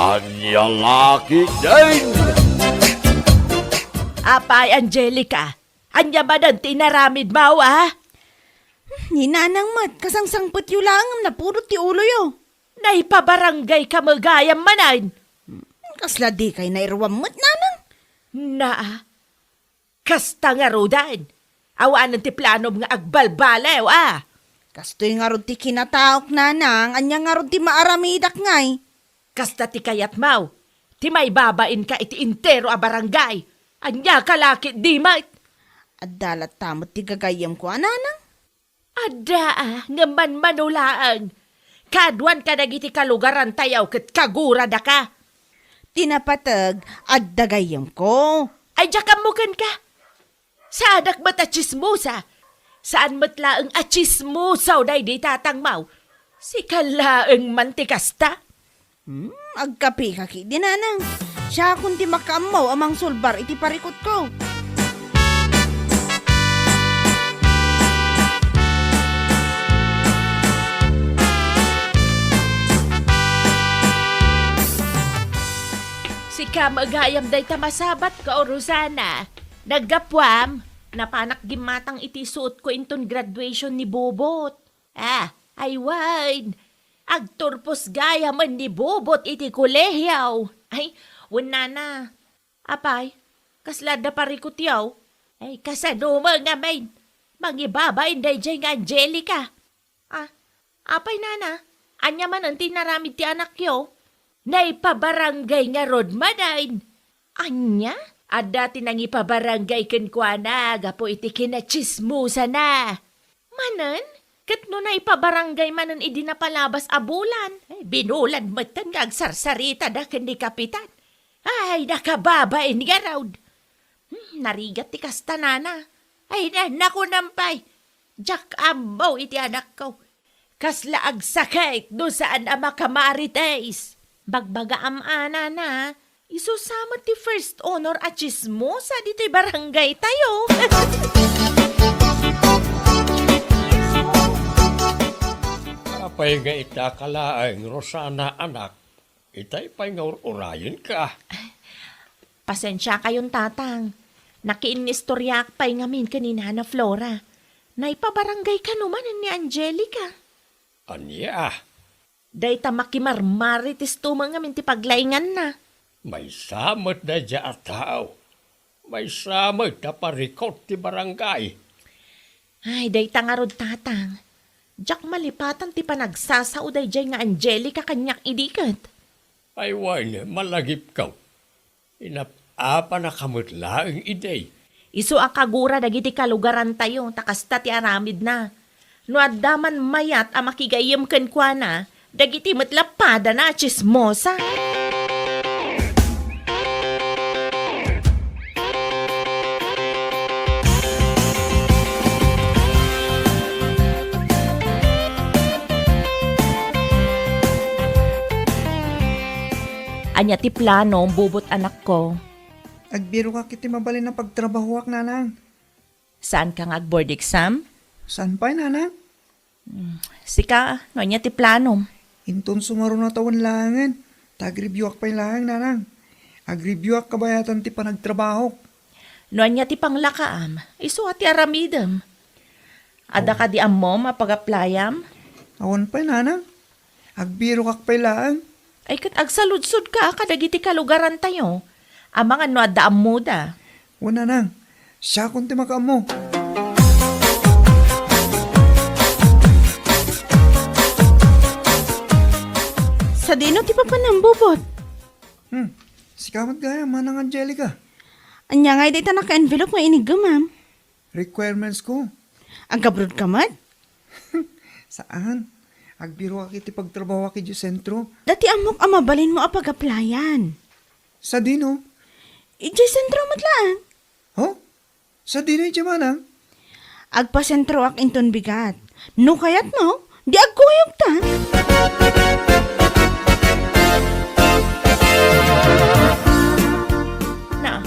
Anyang aki din! Apay, Angelica, anya ba ng tinaramid mo, ah? Ni nanang mat, kasangsangpot yu lang, napurot ti ulo yo. Naipabarangay ka magayam manan. Kasla di kay nairwam mat nanang. Na, kasta nga rodan. Awaan ng ti planom nga agbalbalew, ah. Kastoy nga rod ti kinataok nanang, anya nga rod ti maaramidak ngay. Kasta ti kayat mau. Ti may babain ka iti intero a barangay. Anya kalakit di mat. At dalat tamot ti gagayam ko, nanang. Ada, nga manulaan. Kadwan ka nagiti kalugaran tayaw ket kagura da ka. Tinapatag at dagayam ko. Ay, jakam mo kan ka. Saadak ba't a chismosa? Saan matlaang a chismosaw day di tatang mau? Si kalaang mantikasta? Agkapi kaki di nanang. Siya kundi makaamaw amang sulbar iti parikot ko. Si ka magayam day tamasabat ka o Rosana. Naggapwam, napanak gimatang iti suot ko inton graduation ni Bobot. Ay wide. Agturpos gaya man ni Bobot iti kolehyaw. Ay, wala na. Apay, kaslada parikot yaw. Ay, kasano mga main. Mangibabain day dyan nga Angelica. Apay nana, anya man ang tinaramid ti anak yo. Naipabarangay nga rod madain. Anya? At dati nang ipabarangay kenkwana, gapo iti kinachismusa na. Manan? Kat no na ipabarangay manan idi napalabas a bulan. Ay, binulan matan nga agsarsarita da kendi kapitan. Ay, nakababain nga raud. Narigat ti kasta nana. Ay, naku nampay. Jack ambaw iti anak ko. Kasla agsakit do saan ama kamarites. Bagbaga amana na. Isusama ti first honor at chismosa dito'y barangay tayo. Apay nga itakalaang Rosana anak, itay pa'y nga urayin ka. Pasensya kayong tatang. Nakiinistoryak pa'y ngamin kanina na Flora. Naipabarangay ka naman ni Angelica. Anya, Day tamakimarmaritis tumang ngamin ti paglaingan na. may samot na dya tao. May samot na parikot ti barangay. Ay, day tangarod tatang. Diyak malipatan ti panagsasao day jay nga Angelica kanyak idikat. Ay wan, malagip ka. Inap-apa na kamutla ang iday. Isu akagura dagiti kalugaran tayo, takasta ti aramid na. No addaman mayat a makigayam kenkwana, dagiti matlapada na chismosa. Anya ti plano, bubot anak ko. Agbiro ka kiti mabalin na pagtrabahuak, nanang. Saan ka nga board exam? Saan pa, nanang? Sika, no anya ti plano. Inton sumaro na tawan langan. Tag-reviewak pa lang, nanang. Ag-reviewak kabayatan ti panagtrabaho. No anya ti panglakaam, isu ati aramidem. Ada ka di ammo mapag-applyam? Awan pa, nanang. Agbiro kak pa lang. Ay kat agsaludsod ka, kadagiti kalugaran tayo. Amang ano adda ammo da. Wan, nanang. Siya kung ti makaamo. Sa dino ti papanambubot. Sikamat gaya, manang Angelica. Anya nga iti naka-envelope nga iniga, ma'am. Requirements ko. Agabrod ka mat? Saan? Agbiro ka kiti pagtrabaho ki di sentro. Dati amok amabalin mo apag-applyan. Sa dino? Iti sentro mat lang. Ho? Sa dino yung manang? Agpasentro ak inton bigat. No kayat no, di agkuyog ta. Na,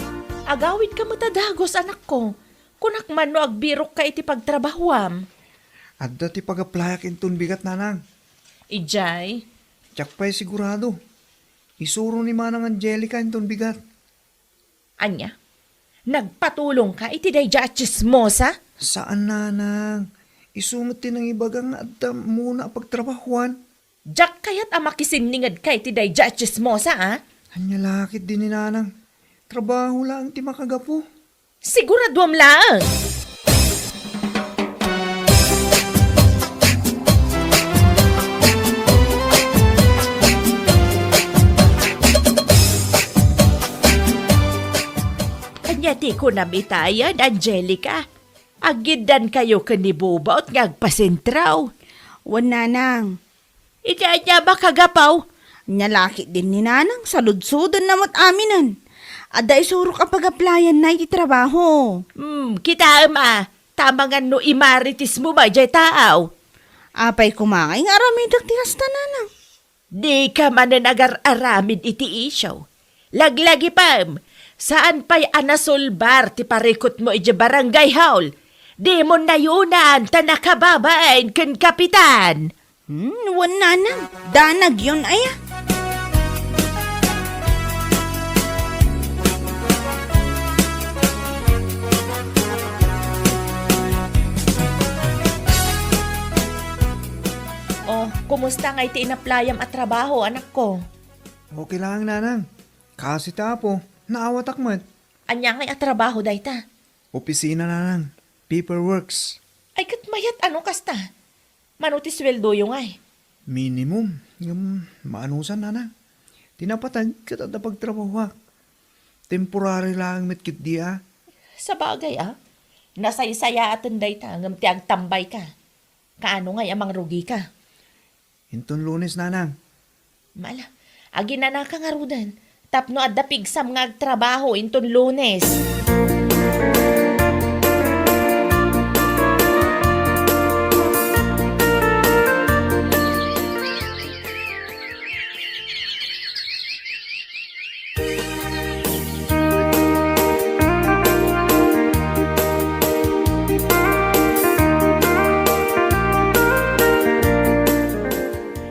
agawid ka matadagos anak ko. Kunak man no agbirok ka iti pagtrabahuam. At dati pag-applyak inton bigat, nanang. Ijay, Tsak pa'y sigurado. Isuro ni Manang Angelica inton bigat. Anya, nagpatulong ka iti dayja at chismosa? Saan nanang? Isumot din ang ibagang adda muna pagtrabahuan. Jack kayat amakisiningad ka iti dayja at chismosa, ah? Anya lakit din ni nanang. Trabaho lang ti makagapo. Siguraduam lang. Anya ti ko nabitayan, Angelica. Agidan kayo kanibubot ngagpasentraw. Wan nanang. Ika anya ba kagapaw? Nyalaki din ni nanang, saludsudan na mo't aminan. Ada isuro ka pag-applyan na iti trabaho. Kita ama. Tamangan no imaritis mo ba jay taaw? Apay kumangay nga aramidak ti kasta nanang. Di ka man na nagar-aramid iti isyaw. Laglagi pam, saan pa'y anasulbar ti parikot mo iti barangay haul? Di mo nayunan ta nakababain ken kapitan. Wan nanang. Danag yun aya. Oh, kumusta nga iti inaplayam at trabaho, anak ko? Okay lang nanang. Kasi tapo, naawatak mat. Anya nga at trabaho dayta? Opisina nanang. Paperworks. Ay katmayat ano kasta? Manuti sweldo yung ay. Minimum. Yung maanusan nanang. Tinapatag kita na pagtrabaho. Temporary lang mitkit dia. Sa bagay nasaysaya atan dayta ngam ti agtambay ka. Kaano nga amang rugi ka? Hinton Lunes nanang. Mala, agi na nakangarudan. Tapno adda pigsam nga agtrabaho inton Lunes.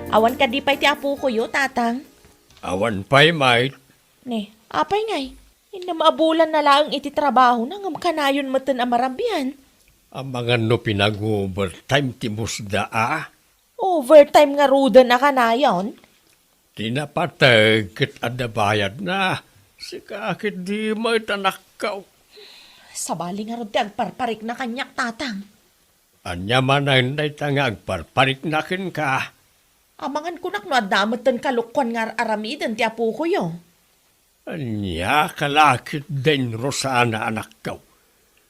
Awan ka di pa'y ti apo ko yo, tatang. Awan pa'y mate. Ne, apay ngay. Ina maabulan na lang iti trabaho na ngam kanayon matan amarambihan. Ang mga no pinag-overtime ti musda Overtime nga ruda na kanayon. Tinapatag ket adda bayad na. Sikakit di mo itanakaw. Sabali nga rod ti agparparik na kanyak, tatang. Anya man ay nga agparparik na kin ka. Amangan kunak no adamot ten kalukwan nga aramidan ti apo ko yo. Anya kalakit din Rosana anak kaw.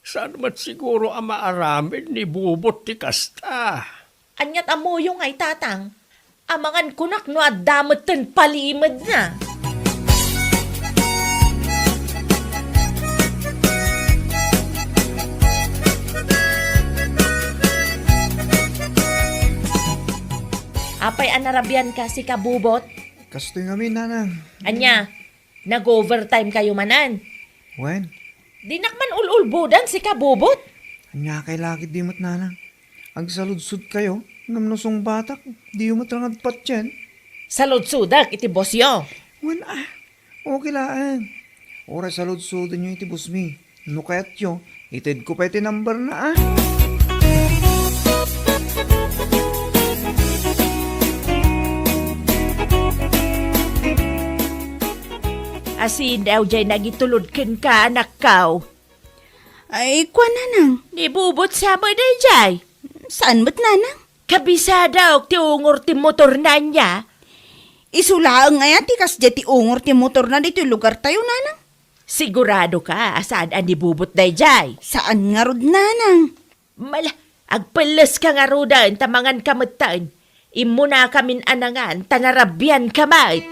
Saan mat siguro ang maaramid ni bubot ti kasta. Anyat amoyo ngay, tatang. Amangan kunak no adamot ten palimad na. Apay anarabian ka si kabubot? Kastoy ngamin nanang. Anya, nag-overtime kayo manan. Wen? Di nakman ululbudan si kabubot. Anya kay lakit di mat nanang. Ang saludsud kayo. Ngam nosong batak. Di yung matrangad pat yan. Saludsudak iti boss yo. Wen okay lang. Oras saludsudan nyo iti busmi. No kayat yo. Itid ko pa iti number na Asin daw jay nagitulod ken ka anak kaw. Ay, kwa nanang. Ni bubot sa mo day jay. Saan mo't nanang? Kabisada og ti ungor ti motor na niya. Isulaang nga ti kas ti ungor ti motor na dito lugar tayo nanang. Sigurado ka asaan ani bubot day jay. Saan nga rod nanang? Mala, agpalas ka nga rudan tamangan kamutan. Imo na kamin anangan tanarabyan kamay.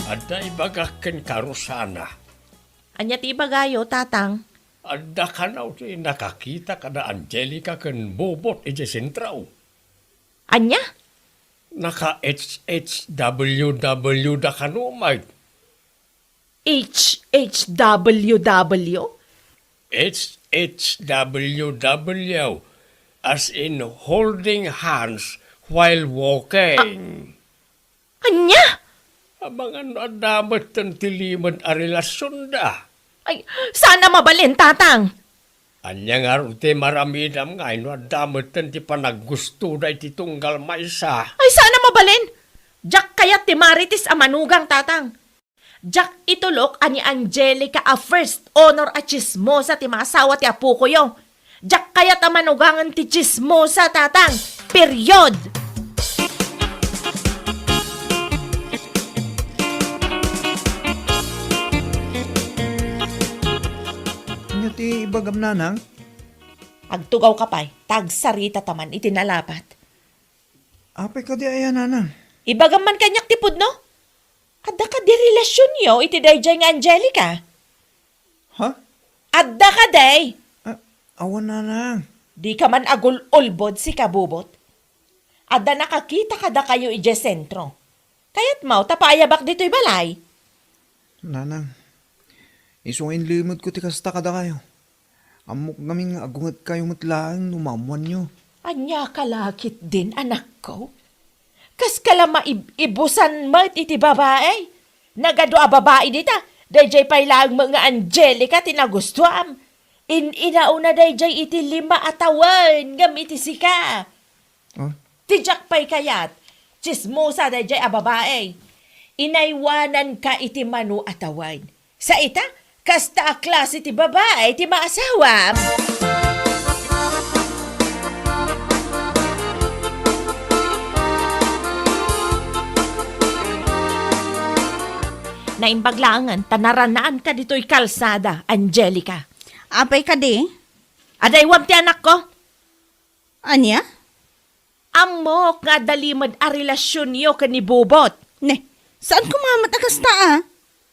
Adda ibagaken ka Rosana. Anya ti bagayo, tatang. Adda ka na nakakita ka na Angelica ken bubot iti sentraw. Anya? Naka-HHWW da ka no, mate. HHWW? HHWW, as in holding hands while walking. Anya? Amang ano adamat ng tilimad a relasyon da. Ay, sana mabalin, tatang. Anya nga rin ti maramidam nga ino adamat ng ti panaggusto da iti tunggal maysa. Ay, sana mabalin. Jack kayat ti Marites a manugang, tatang. Jack itulok ani Angelica a first honor a chismosa ti maasawa ti apo ko yo. Jack kayat a manugangan ti chismosa, tatang. Period. Anya ti ibagam nanang? Agtugaw ka pa'y, tagsarita taman itinalapat. Apay ka di ayan nanang. Ibagam man kanyak tipod, no? Adda ka di relasyon yo, iti dayjay nga Angelica. Ha? Adda ka day. Awan nanang. Di ka man agul-ulbod si kabubot. Adda nakakita kada kayo ije sentro. Kaya't mau tapayabak dito'y balay. Nanang, isungain limod ko ti kasta kada kayo. Amok naming agungat kayo matlaang numamuan nyo. Anya kalakit din, anak ko. Kas kala maibusan mo iti babae. Nagado a babae dita. Dayjay pa'y lang mga Angelica tinagustuam. Inauna dayjay iti 5 atawan ngam iti sika. Oh? Tijak pa'y kayat. Chismosa dayjay a babae. Inaywanan ka iti manu atawan. Sa ita, kasta a klase ti babae ti maasawam. Naimbaglangan, tanaranaan ka dito'y kalsada, Angelica. Apay ka di? Aday wam ti anak ko. Anya? Amok nga dalimad a relasyon yo ka ni Bobot. Ne, saan kumamat akasta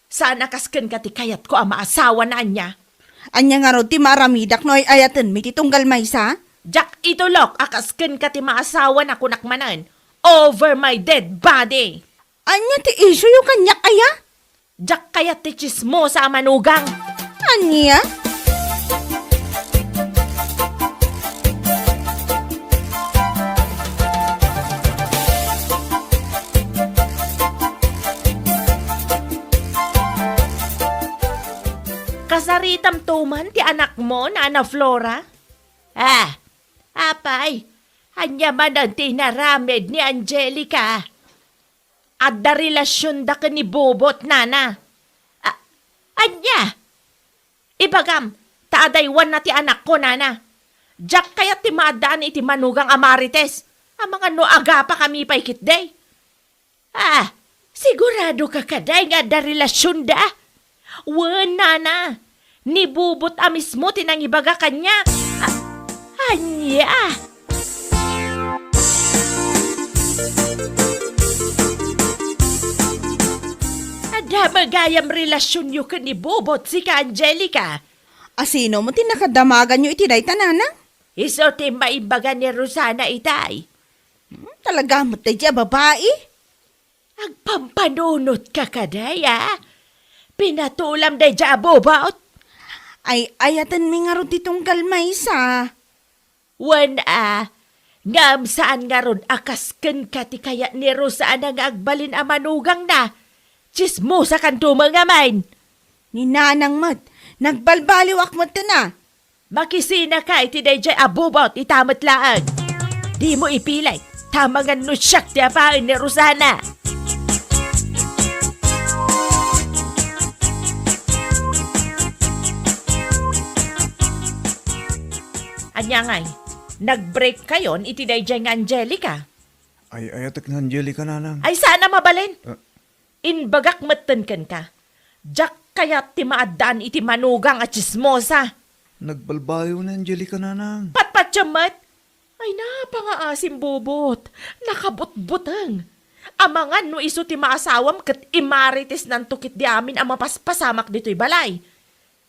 Sana kasken ka ti kayat ko ang maasawa na niya. Anya nga ro ti maramidak noy ayatan mi ti tunggal maysa? Jack itulok akasken ka ti maasawa na kunakmanan. Over my dead body. Anya ti iso yung kanyak aya? Jack kayat ti chismosa ang manugang. Anya? Kasaritam tuman ti anak mo na Ana Flora? Apay, anya man ang tinaramed ni Angelica. Adda relasyon da ka ni Bobot, nana. Anya? Ibagam, taadaywan na ti anak ko, nana. Jack kaya ti maadaan iti manugang Amarites. Ang mga noaga pa kami pa'y kitday. Sigurado ka kaday nga adda relasyon da. Wen, nana. Ni Bobot mismo tinang ibaga kanya. Anya? Ada magayam relasyon yu ka ni Bobot si ka Angelica. Asino mo ti nakadamagan nyo iti day tanana? Iso ti maibaga ni Rosana itay. Talaga mo tayo babae? Agpampanunot ka kaday, Pinatulam day dya Bobot. Ay ayatan mi nga ro ti tunggal maysa. Wan ngam saan nga ron akasken ka ti kaya ni Rosana nga agbalin a manugang na. Chismosa kan tumangamain. Ni nanang mat, nagbalbaliwak mo na. Makisina ka iti dayjay abubot itamat laang. Di mo ipilay, tamangan no siyak ti apain ni Rosana. Anya ngay, nag-break kayon iti dayjay nga Angelica. Ay ayatak na Angelica nanang. Ay sana mabalin. Inbagak matenken ka. Jack kayat ti maadaan iti manugang at chismosa. Nagbalbayo na Angelica nanang. Patpatyamat. Ay napangaasim Bobot. Nakabutbutang. Amangan no iso ti maasawam kat imarites ng tukit di amin ang mapaspasamak dito'y balay.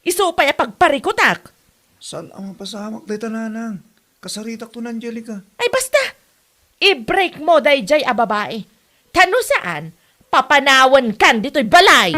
Iso pa'y pagparikutak. Saan ang mapasamak dito nanang? Kasaritak to na Angelica. Ay basta. I-break mo dayjay a babae. Tano saan? Papanawan kan dito'y balay.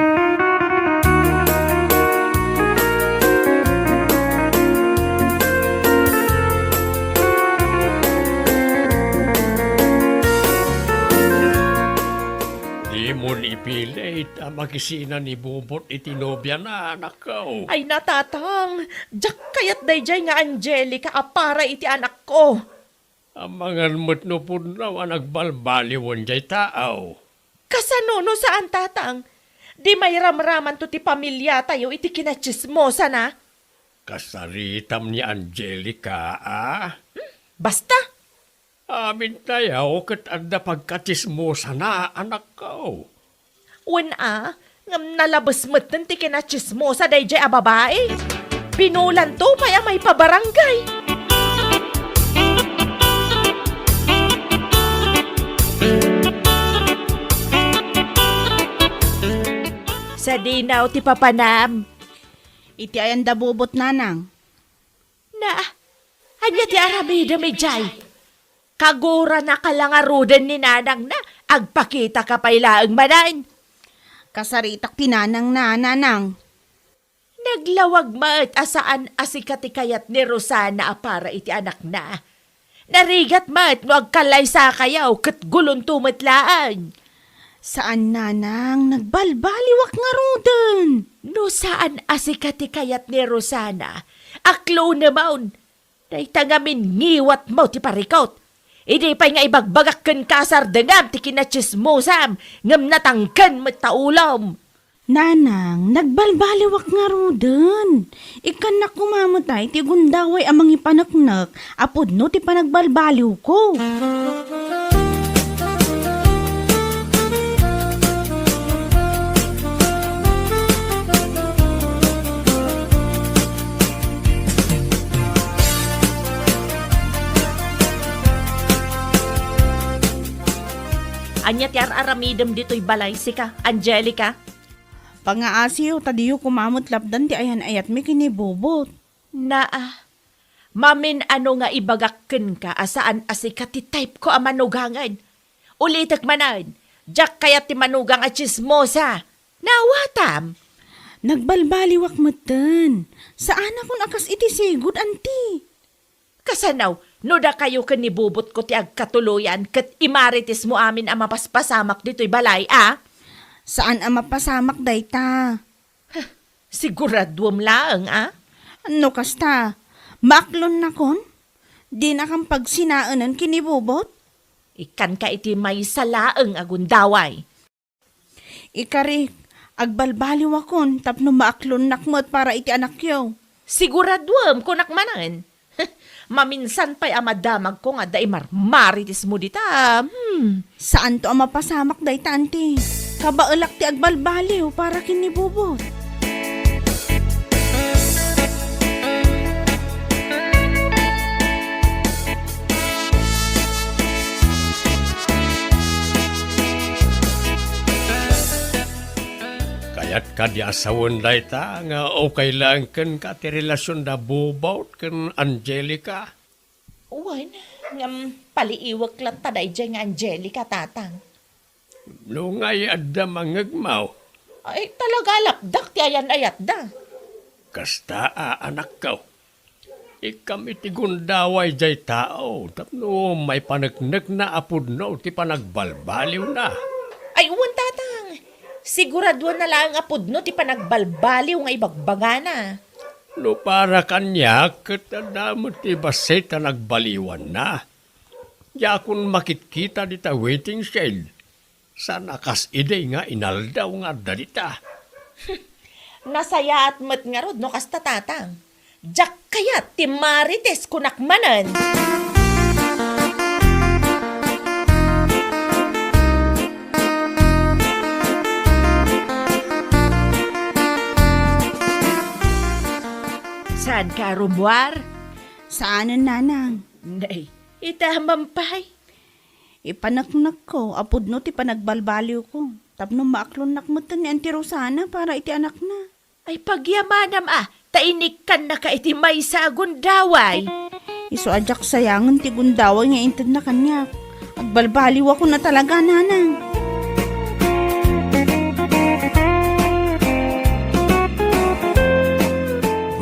Bakit ang makisina ni Bobot itinobya na anak ko? Ay natatang, jak kayat dayjay nga Angelica para iti anak ko. Ang mga matno po na nagbalbaliwan jay tao. Kasano no saan tatang? Di may ramraman to ti pamilya tayo iti kinachismosa na. Kasaritam ni Angelica, Basta, Amin tayo kat adda pagkatismosa na anak ko. ngam nalabas mo't ng ti kinachismosa dayjay a babae. Pinulan to paya may pabarangay. Sa dinaw ti papanam. Iti ayan da bobot nanang. Na, anya ti aramida may jay. Kagura na kalangarudan ni nanang na, agpakita ka pailaang manan. Kasaritak tinanang na nanang. Naglawag ma't asaan asikatikayat ni Rosana para iti anak na. Narigat ma't no agkalay sa kayaw kat gulon tumatlaan. Saan nanang nagbalbaliwak nga rudan? No saan asikatikayat ni Rosana, aklo na maun. Dahita ngamin ngiwat mo ti parikot. Idi pa'y nga ibagbagak kan kasar dengam ti kinachismosam, ngam natangkan mataulam. Nanang, nagbalbaliwak nga rudan. Ikan na kumamatay, ti gundaway amang ipanaknak, apod no ti panagbalbaliw ko. Anya ti aramidem dito'y balay sika, Angelica. Pangaasiyo, tadiyo kumamot lapdan ti ayan ayat mi kinibobot. Mamin ano nga ibagakken ka asaan asika ti type ko a manugangan. Ulitek manan, jak kayat ti manugang a chismosa. Nawatam. Nagbalbaliwak matan. Saan akong akas iti sigud, anti? Kasanaw, no da kayo kanibubot ko ti agkatuluyan kat imaritis mo amin ang mapaspasamak dito'y balay, Saan ang mapasamak dayta? Siguradwam laang, Ano kasta? Maklon na kon? Di na kang pagsinaanan kinibobot? Ikan ka iti may salaang agundaway. Ikarik, agbalbaliw akon tapno maaklon nakmot para iti anak yo. Siguradwam kunak manan. Maminsan pa'y amadamag ko nga daimar maritis mo dita. Saan to ang mapasamak dayta, anti? Kabaelak ti agbalbaliw para kinibobot. Kaya't ka di asawan dayta nga okay lang kan ka ti relasyon da Bobot kan Angelica. Uwan, ngam paliiwag lang taday dyan nga Angelica, tatang. No ngay adda mangagmaw. Ay, talaga lapdak ti ayan ayat da. Kasta anak ko. Ikam iti gundaway jay tao. Tapno may panagnak na apod no ti panagbalbaliw na. Ay, uwan, tatang. Siguraduan na lang apod no ti panagbalbaliw nga ibagbagana. No para kanya, katadamot ti baseta nagbaliwan na. Ya kung makitkita dita waiting shed, sana kas ide nga inaldaw nga dalita. Nasaya at mat nga rod no kasta tatang. Jak kayat ti marites kunakmanan. Saan ka, Rumwar? Saanan, nanang? Nay, itamampay. Ipanaknak ko, apod no ti panagbalbaliw ko. Tapno maaklon nakmutan ni Auntie Rosana para iti anak na. Ay pagyamanam tainik kan na ka iti may sagun daway. Iso adyak sayangan ti gundaway nga intad na kanya. Agbalbaliw ako na talaga, nanang.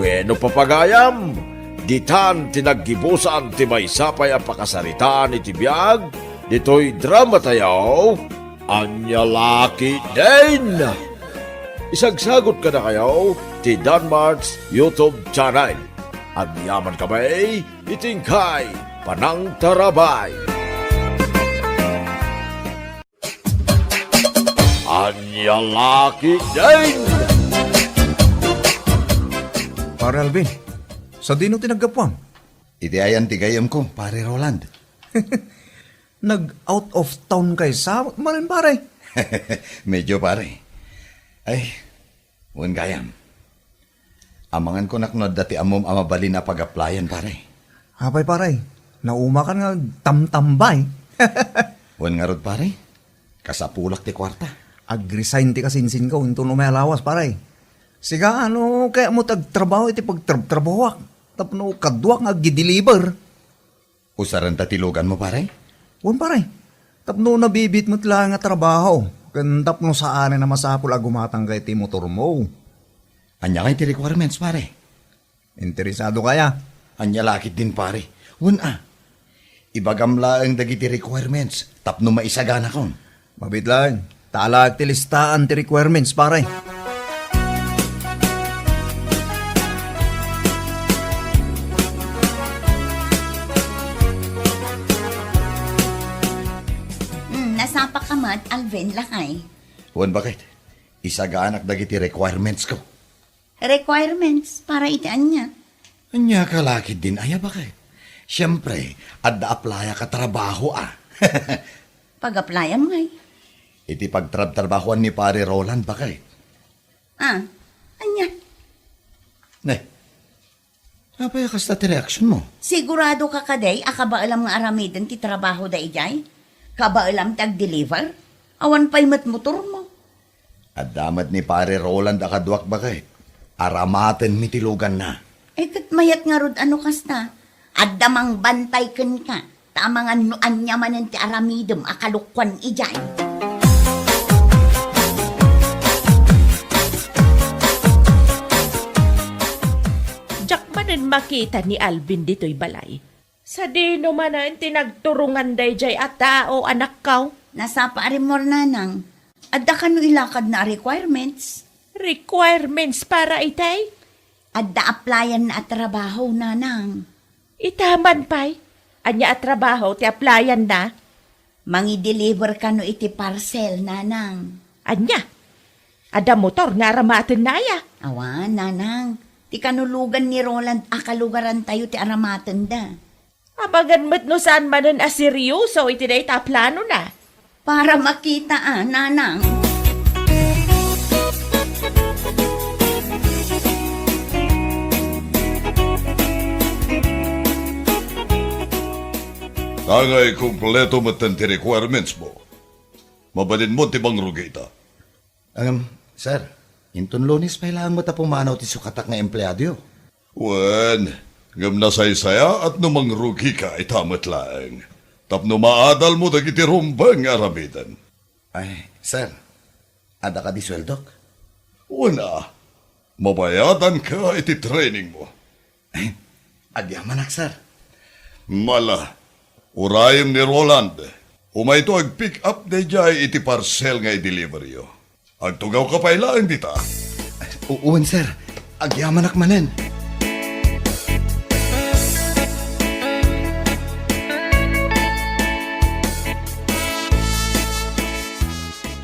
Bueno papagayam, ditan tinaggibusan ti may sapay ang pakasaritaan iti biyag, dito'y drama tayaw, Anya laki din! Isagsagot ka na kayo ti Danmarks YouTube channel. Ang yaman kami, itingkay, panang tarabay. Anya laki din! Pare Alvin, sa dino tinagapwam? Iti ayan tigayam ko, pare Roland. Nag-out of town kay sa marin pare. Medyo pare. Ay, wan gayam. Amangan ko naknod dati amom amabali na pag-applyan pare. Hapay pare, nauma ka nga tamtambay. Wan nga rod pare, kasapulak ti kwarta. Ag-resign ti kasinsin ko, into no may alawas pare. Siga ano, kaya mo tagtrabaho iti pagtrabawak. Tapno kadwak nga gideliver. Usaran tatilugan mo pare? Wan pare, tapno nabibit mo tila nga trabaho. Kan tapno saan na masapul agumatang kay ti motor mo. Anya kay ti requirements pare? Interesado kaya? Anya lakit din pare. Wan ibagam laang dagiti requirements, tapno maisagana kon. Mabit lang, talag ti listaan ti requirements pare. Nasapa ka mat, Alvin, lakay. Wan bakit? Isagaanak dagiti requirements ko. Requirements para itaan niya. Anya ka lakit din aya bakit? Siyempre, adda aplaya ka trabaho Pag-applyan mo ngay. Iti pagtrabahuan ni pare Roland bakit? Anya. Ne, napaya kasta ti reaction mo? Sigurado ka kaday, akaba alam nga aramidan ti trabaho da ijay? Kaba alam tag-deliver? Awan pa'y mat motor mo. At damat ni pare Roland akadwak bakit? Aramaten mitilugan na. Kat mayat nga rod ano kasta. At damang bantay ken ka. Tamang ano anya manan ti aramidem akalukwan ijay. Diyak manan makita ni Alvin dito'y balay. Sa dino manan tinagturungan day jay at tao anak kaw. Nasa paarimor nanang. Adda ka no ilakad na requirements. Requirements para itay? Adda applyan na at trabaho nanang. Itaman pa'y. Anya at trabaho ti applyan na. Mangi-deliver ka no iti parcel nanang. Anya? Ada motor nga aramaten na ya. Awan, nanang. Ti kanulugan ni Roland akalugaran tayo ti aramaten da. Abagan mo't no saan manan aseryoso iti day taplano na. Para makita nanang. Tangay kumpleto matan ti requirements mo. Mabalin mo ti bang rugita. Sir, inton lunes pa ilang mo ta pumanaw ti sukatak nga empleyado. Wen, ngam nasaysaya at numang rugi ka itamat lang. Tapno maadal mo dagiti rumbang aramidan. Ay, sir, ada ka di sweldok? Una, mabayadan ka iti training mo. Agyamanak, sir. Mala, urayim ni Roland. Umay to ag-pick up de jay iti parcel nga i-deliver yo. Agtugaw ka pa ilaan dita. Uwan, sir. Agyamanak manen.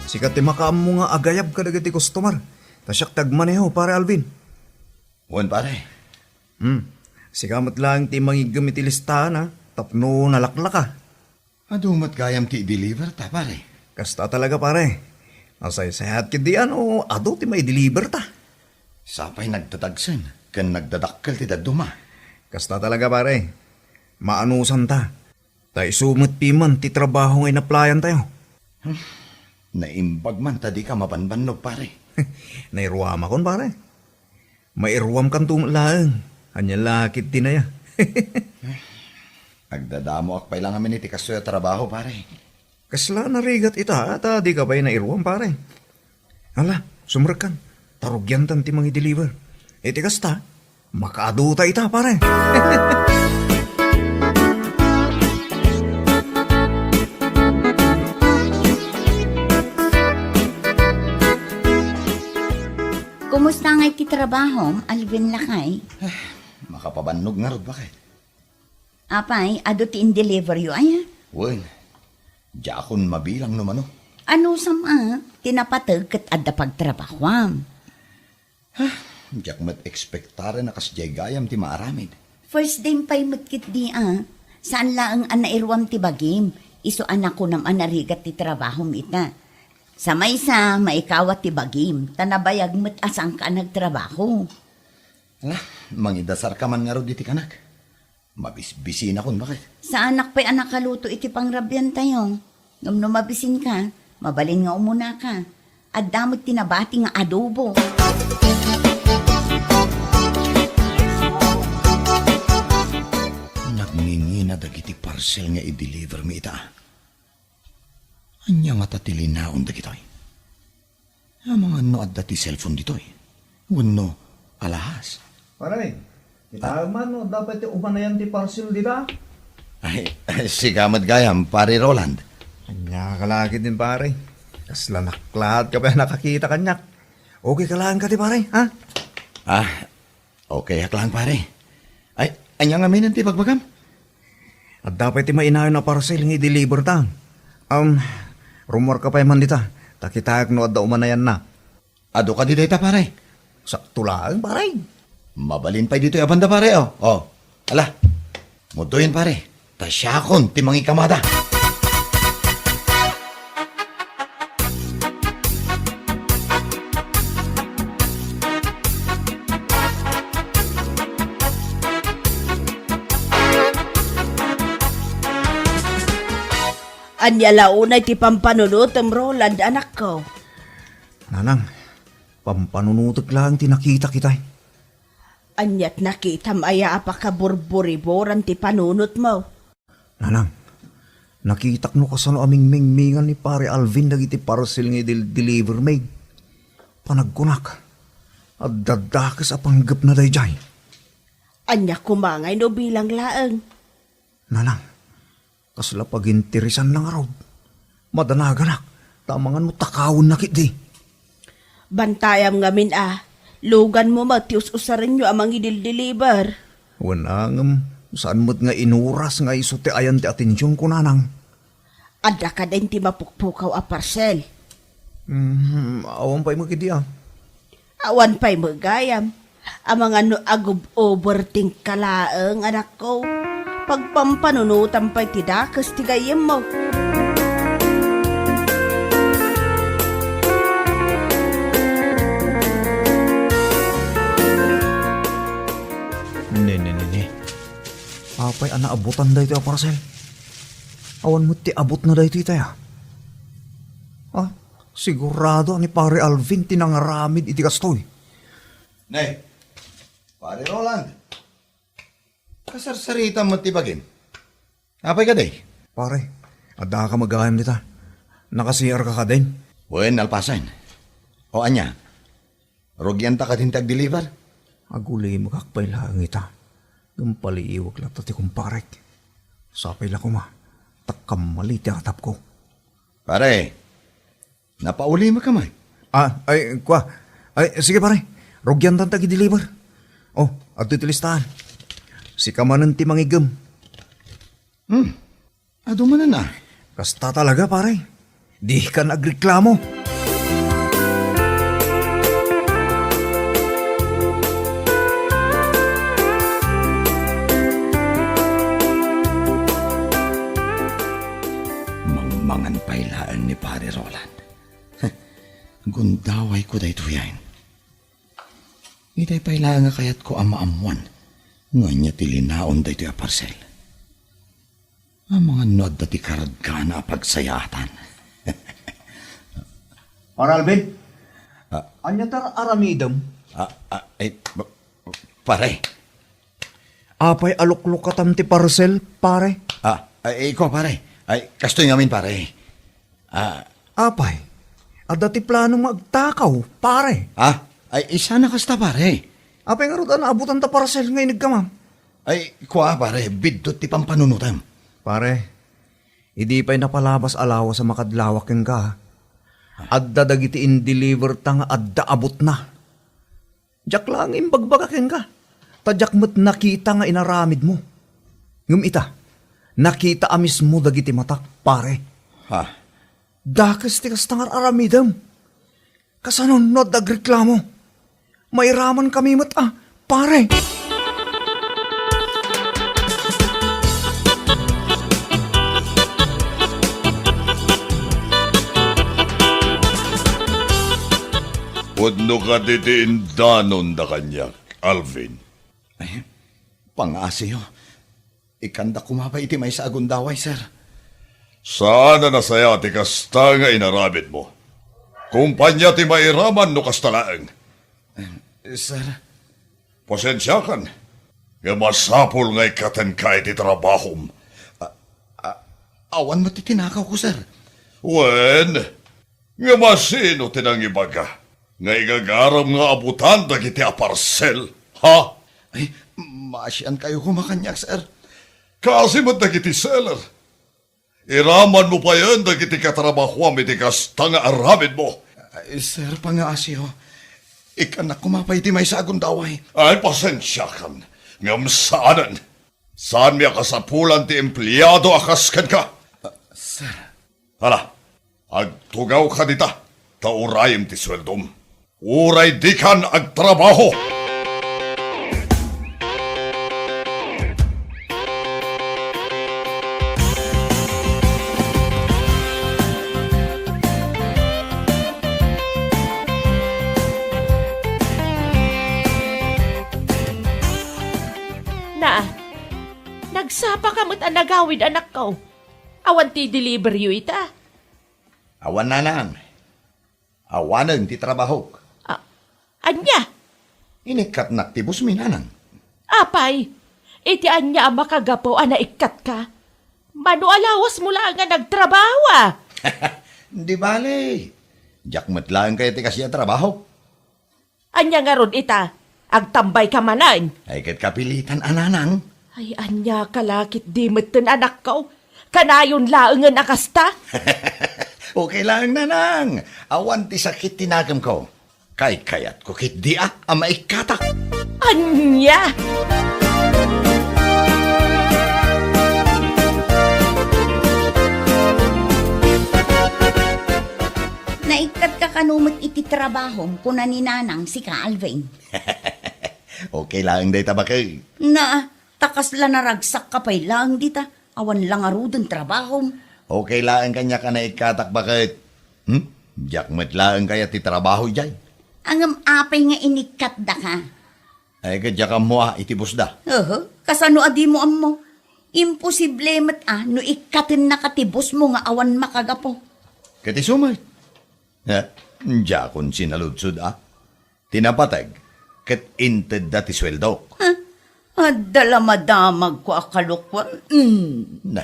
Sikat ti makaam mo nga agayab ka dagiti customer. Tasyak tagmaneho pare Alvin. Uwan, pare. Sikamot lang ti mangigam iti listahan ha. Tapno nalaklak ka. Adumat gayam ti i-deliver ta, pare. Kasta talaga pare. Nasaysayahat kidian o ado ti may deliver ta. Sapay nagtatagsan, kan nagdadakkel ti daduma. Kasta talaga pare. Maanusan ta. Tay sumit piman ti trabaho ngay naplayan tayo. Naimbag man, tadi ka mabanbanog, pare. Nairuam akon pare. Mairuam kan tumlaang. Anya lakit ti na ya. Agdadamo akpay lang amin iti kasoy trabaho, pare. Kasla narigat ita at di ka ba'y nairuam pare. Hala, sumrakan. Tarugyantan ti mga i-deliver. Iti kasta, makaduta ita pare. Kamusta nga iti trabaho, Alvin Lakay? Makapabannog nga rod, bakit? Apay, ado ti in-deliver yu, ay? Wen, di akon mabilang naman, oh. Ano sama, tinapatag kat adda pagtrabahwam. Diyak mat ekspektare na kasjay gayam ti maaramid. First day pa'y matkit di Saan laang anairwam ti bagim? Iso anak ko naman narigat ti trabahom ita. Sa maysa, maikawat ti bagim. Tanabayag mat asang ka nagtrabaho. Mangidasar ka man nga rod iti kanak. Mabisbisin akon, bakit? Sa anak pa'y anak kaluto iti pangrabyan tayo. Ngam no mabisin ka, mabalin nga umuna ka. At damot tinabati nga adobo. Nagngingina dagiti parcel nga i-deliver mi ita. Anya nga tatilinaon dagitoy. Mga no at dati cellphone ditoy. Wano, alahas. Pare, kita man no, dapat yung umanayan ti parcel dita. Ay, sigamat gayam, pare Roland. Anya kalagi din pare. Kasla naklat ka pa nakakita kanyak. Okay ka lang ka ti pare, ha? Okay lang pare. Ay, anya nga minan ti pagbagam? At dapat ti mainayon na parcel nga i-deliver ta. Rumor ka pa man dita. Takitag no adda umanayan na. Ado ka di data pare. Sakto lang pare. Mabalin pa dito yung abanda pare, oh. Oh, ala, mutuin pare. Tasyakon, timang ikamada. Anya launay ti pampanunutom, Roland, anak ko. Nanang, pampanunutok lang tinakita kita. Anyat nakita maya apakaburburiboran ti panunot mo. Nanang, nakitak no kasano aming mingmingan ni pare Alvin dagiti parcel nga deliver maid. Panagkunak. At dadakis apanggap na dayjay. Anya kumangay no bilang laeng. Nanang, kasla pagintirisan lang araw. Madanaganak, tamangan mo takawon na kit di. Bantayam ngamin lugan mo matius usarin nyo amang idil-deliver. Wanang, saan mo't nga inuras nga iso ti ayan ti atensyon ko nanang. Adda ka din ti mapukpukaw a parcel. Awan pa'y magkidi Awan pa'y magayam. Amang ano agub overting kalaeng anak ko. Pagpampanunutan pa'y tidakas ti gayem mo. Ne. Apay ana abutan da ito a parcel. Awan mo ti abot na da ito itaya. Sigurado ni pare Alvin tinangaramid iti kastoy. Nay, pare Roland. Kasarsarita mo tibagin. Apay ka day? Pare, adda ka magayam dita. Nakasiyar ka din. Buen, alpasan. O anya, rogyan ta ka din tag-deliver? Aguli magkakpay lang ita. Gumpaliiwag lang tati kong parek. Sapay lang ko takam mali ti atap ko. Pare, napauli mo kamay. Sige pare. Rogyan tan tagi-deliver. At ito listahan. Si kamanan ti mangigam. Ado man na. Kasta talaga pare. Di ka nagreklamo. Mangmangan pailaan ni pare Roland. Gundaway ko dahito yan. Itay pailaan nga kayat ko amaamuan. Nga niya tilinaon dahito yung parcel. Ang mga nod dati karagana pagsayatan. Para Alvin, anya tar aramidam? Pare. Apay aluklok katam ti parcel, pare. Ikaw pare. Kastoy ngamin pare. Apay, adati plano magtakaw, pare. Isa na kasta pare. Apay nga ron, abutan ta parcel ngayon nagkamam. Kuha pare, bidot ti pampanunutam. Pare, hindi pa'y napalabas alawa sa makadlawak yung ka. Adda dagiti in-deliver tang adda abot na. Jak lang imbagbagakin ka. Tadyak mo't nakita nga inaramid mo. Ngum ita, nakita amis mo dagiti matak, pare. Ha? Dakas ti kastangar aramidam. Kasanunod agreklamo. Mairaman kami pare. Pudno ka ditiin danon da kanyak, Alvin. Ay, pangasiyo. Ikanda kumapay iti may sa agundaway, sir. Sana nasaya ti kasta nga inaramid mo. Kumpanya ti mairaman no kastalaang. Sir, Pasensya kan. Nga masapol nga ikatan ka iti trabahom. awan mo titinakaw ko, sir. Wen, nga masino tinang ibaga. Nga igagaram nga abutan dagiti aparsel, ha? Ay, masyan kayo kumakanyak, sir. Kasi mo dagiti seller. Iraman mo pa yan dagiti katrabahuam iti kasta nga aramid mo. Ay, sir, pangasiyo. Ikanak kumapay iti may sa agundaway. Ay, pasensya kan. Ngam saanan. Saan miya kasapulan ti empleyado akaskan ka? Sir, Hala, agtugaw ka dita. Taurayim ti sweldom. Uray di kan agtrabaho. Na, nagsapa ka mo't anagawid anak ko. Awan ti deliver you ita. awan na nang. Awanan ti trabaho. Anya, Inikat nak ti bus minanang. apay, iti anya ang makagapo anaikat ka. Mano alawas mo lang nga nagtrabaho ah. Di bale. Diyak matlaan kayo ti kasya trabaho. Anya nga ron ita, agtambay ka manan. Ay kat kapilitan ananang. Ay, anya kalakit di meten anak ko. Kanayon laengan akasta. Okay lang nanang. Awan ti sakit tinagam ko. Kay kayat ko kit di ang maikatak. Anya! Naikat ka kanumot iti trabahom kuna ni nanang si ka Alvin. Okay lang day tabakay. Na, takas la naragsak ka pa'y lang dita. Awan lang arudon trabahom. Okay lang kanya ka na ikatak bakit? Diyak matlaan kaya ti trabaho jay. Angam apay nga inikat da ka. Ay kadya ka mo itibus da. Kasano adi mo ammo? Imposible mat no ikatin na katibos mo nga awan makagapo. Kati sumay. Diya kun sinaludsud Tinapatag. Kat inted dati sweldo. Adala madamag ko akalukwan. Na.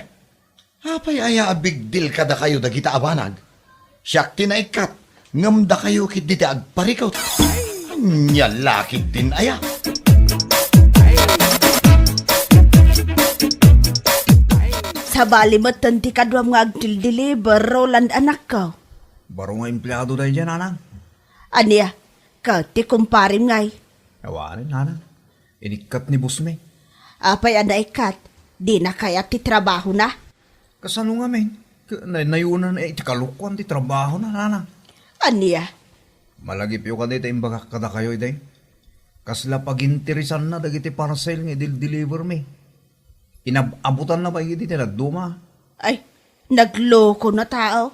Apay aya a big deal kada kayo dagita abanag. Siyak tinaikat. Ngamda kayo kit diti agparikaw. Nyalakit din aya. Sa bali mo tanti kadwam nga agdil-deliver, Roland anak ko. Baro nga empleyado dahil dyan, anang. Anya, ka ti kumparin ngay. Awanin, anang. Inikat ni Busme. Apay anaikat, di na kaya ti trabaho na. Kasano nga, men? Nayunan, ti kalukwan, ti trabaho na, anang. Anya, Malagip yung kanita imbagak kada kayo, day. Kasla pag-interesan na dagiti parcel nga deliver me. Inabutan na ba iti nagduma? ay, nagloko na tao.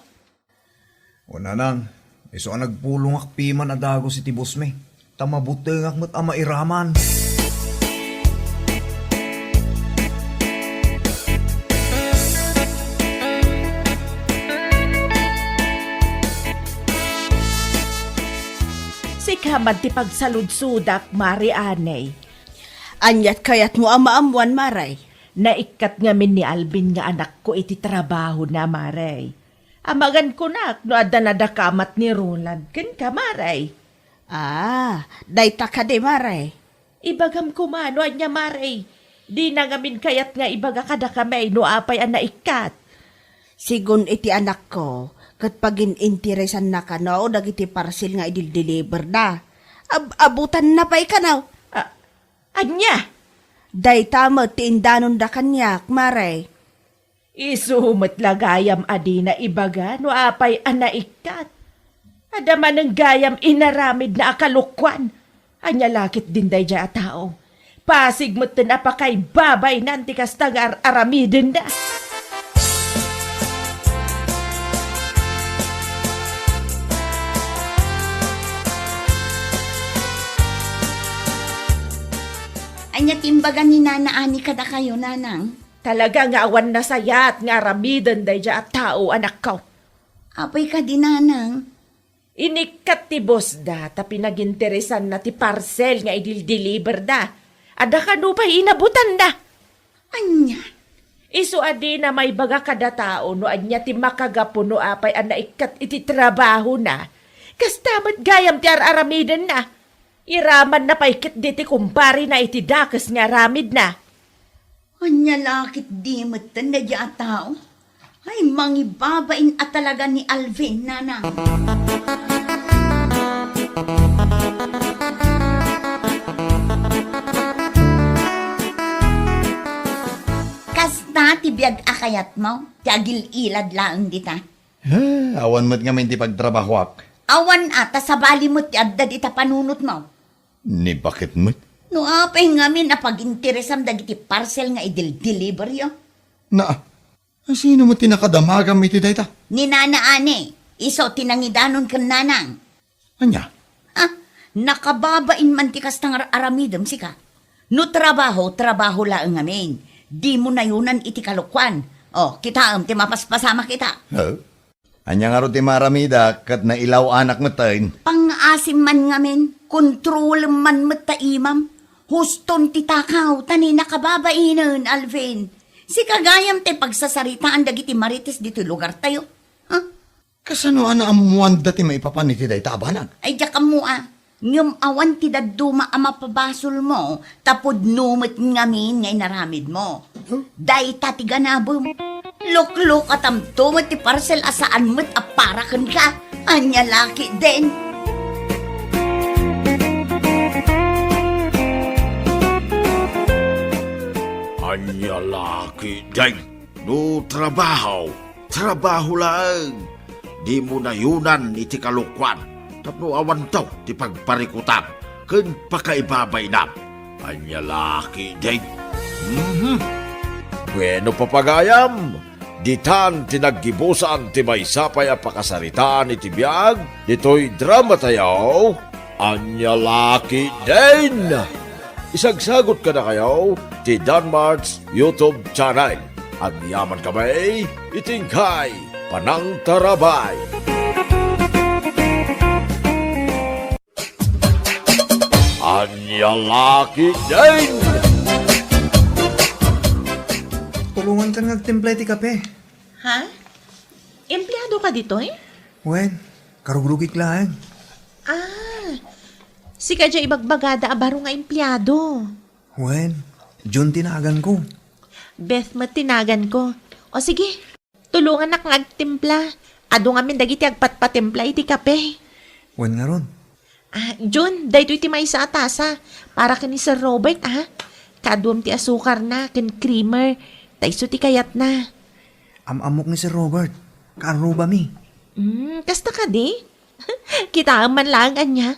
Una nang, iso ang nagpulong akpiman na dago si tibos me. Tamabuteng akmat ama iraman. Sikaman ti pagsaludsudak, Mari Anay. Anyat kayat mo amaamuan, Maray. Naikat nga min ni Alvin nga anak ko iti trabaho na, Maray. Amagan ko na, no adda nadakamat ni Roland. Ken ka, Maray. Dayta ka di, Maray. Ibagam ko mano anya, Maray. Di na ngamin kayat nga ibaga kada kamay no apay ang naikat. Sigun iti anak ko, kat pagin interesan na ka no, dagiti parcel nga idil-deliver na. Abutan na pa'y kanaw. Anya, Day tama tindanon da kanyak, maray. isumot lagayam adi na ibaga no apay anaikat. Adaman ng gayam inaramid na akalukwan. Anya lakit din day dya tao. Pasig mo't na pa kay babay nanti kastang aramidin na. Anya timbagan ni nanaani kada kayo, nanang. Talaga nga awan na sayat nga aramidin day dya tao anak ko. Apay ka di, nanang. Inikat ti boss da, ta pinaginteresan na ti parcel nga idil-deliver da. Ada ka no pa inabutan da. Anya. Isu adi na may baga kada tao no anya ti makagapo no apay ang naikat iti trabaho na. Kastamat gayam ti aramidan na. Iraman na paikit di ti kumpari na iti dakas nga aramid na. Anya lakit di matan na di tao. Ay, mangibabain at talaga ni Alvin, nanang. Kasta tibiyag akayat mo, tiagil ilad laang dita. Awan mo't nga may di pagtrabahoak. Awan ata sa bali mo ti adda dita panunot mo. Ni bakit mo't? No apay ngamin na pag-interesam dagiti parcel nga idil-deliver yo. Sino mo tinakadamagam iti dayta? Ni nanaane, iso tinangidanon kan nanang. Anya? Nakababain man ti kastang aramidem sika. No trabaho laang ngamin. Di mo na yunan iti kalukwan. Kita ti mapaspasama kita. Anya nga ro ti maramida kat na ilaw anak matayin. Pang-asim man ngamin, kontrol man mataimam. Huston ti takaw, tani nakababainan, Alvin. Si kagayam te pagsasaritaan dagiti marites dito lugar tayo. Kasano ana amuan dati maipapaniti day tabanag? Ay diya mo ngam awan ti daduma ama pabasol mo, tapod numit ngamin ngay naramid mo. Day tati ganabom. Luk-luk atam tumat ti parcel asaan mo't aparakan ka. Anya laki din. Anya laki day, no trabaho lang. Di mo na yunan iti kalukwan, tapno awan daw ti pagparikutan, kun pakaibabay na. Anya laki day. Bueno papagayam, ditan tinaggibusan ti may sapay a pakasaritaan iti biyag, dito'y drama tayo. Anya laki din. Isagsagot ka na kayo ti Danmarts YouTube channel. At yaman kamay, itingkay panang tarabay. Anya laki din. Tulungan ka nagtimpla iti kape. Ha? Empleyado ka dito eh? Wen, karugrugik lang. Si kadya ibagbagada abaro nga empleyado. Wen, Jun tinagan ko. Beth matinagan ko. O sige, tulungan na kang agtimpla. Ado nga min dagiti agpatpatimpla iti kape. Wen nga ron. Jun, dahito iti may sa atasa. Para ka ni Sir Robert, Kaduam ti asukar na, ken creamer. Taiso ti kayat na. Amok ni Sir Robert. Karuba mi. Kasta ka di? Kita man lang anya.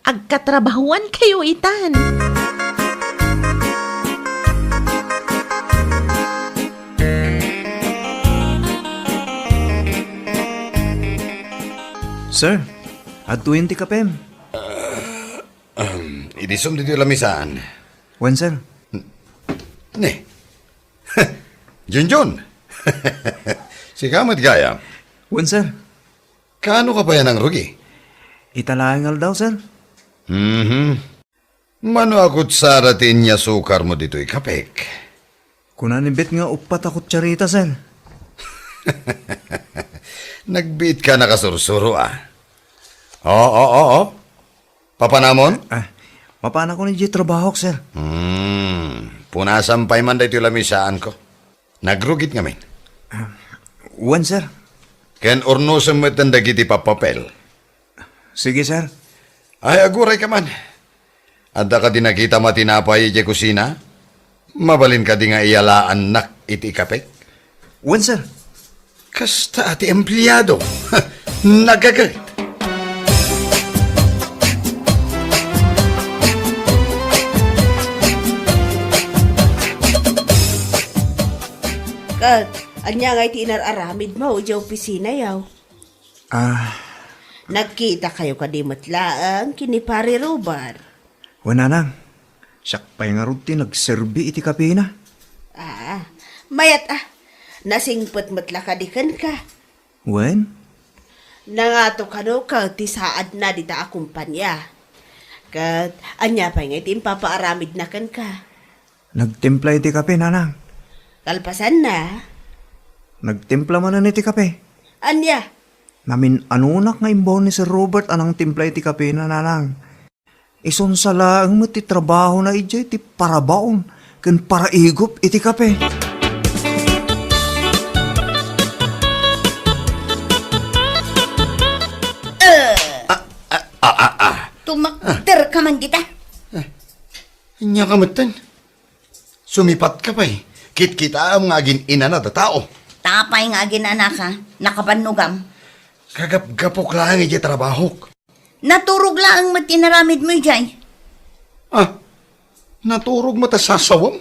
Agkatrabahuan kayo itan. Sir, at 20 kapem. Idisum dito lamisaan. Wen, sir. Ne. Junjun. Si kamat gaya. Wen, sir. Kano ka pa yan ang rugi? Italaangal daw, sir. Mano akot saratin niya sukar mo dito'y kapek. Kunanibit nga upat ako tsarita, sir. Nagbit ka nakasursuro Oo. Papanamon? Mapana ko ni J trabaho, sir. Punasampay man dito lamisaan ko. Nagrugit ngamin. Wen, sir. Ken ornosem mo tanda kiti papapel. Sige, sir. Ay, aguray ka man. Adda ka din nakita matinapay iti kusina? Mabalin ka di nga iyalaan nak iti kapek? Wen, sir. Kasta ati empleyado. Nagagait. Kat, anya nga iti inararamid mo, iti opisina yaw. Nagkita kayo kadimot laang kini pare Robert. Wen, anang. Siyak pa'y nga ruti nagserbi iti kape na. Mayat nasingpot matlakadikan ka. Wen? Nangato ka no ka ti saad na dita akumpanya. Kat, anya pa nga iti impapaaramid na kan ka. Nagtimpla iti kape, nanang. Kalpasan na. Nagtimpla man na iti kape. Anya? Namin anunak nga imbaw ni Sir Robert anang timpla iti kape na, nanang. Ison sala ang mati trabaho na iti iti parabaon ken paraigop iti kape. Tumakter ka man dita. Nya kamutan. Sumipat ka pa eh. Kit-kita ang agin ina na da tao. Tapay nga ginana ka, nakapanugam. Kagap-gapok lang iti trabaho. Naturog lang matinaramid mo jay. Naturog mo ta sasawam?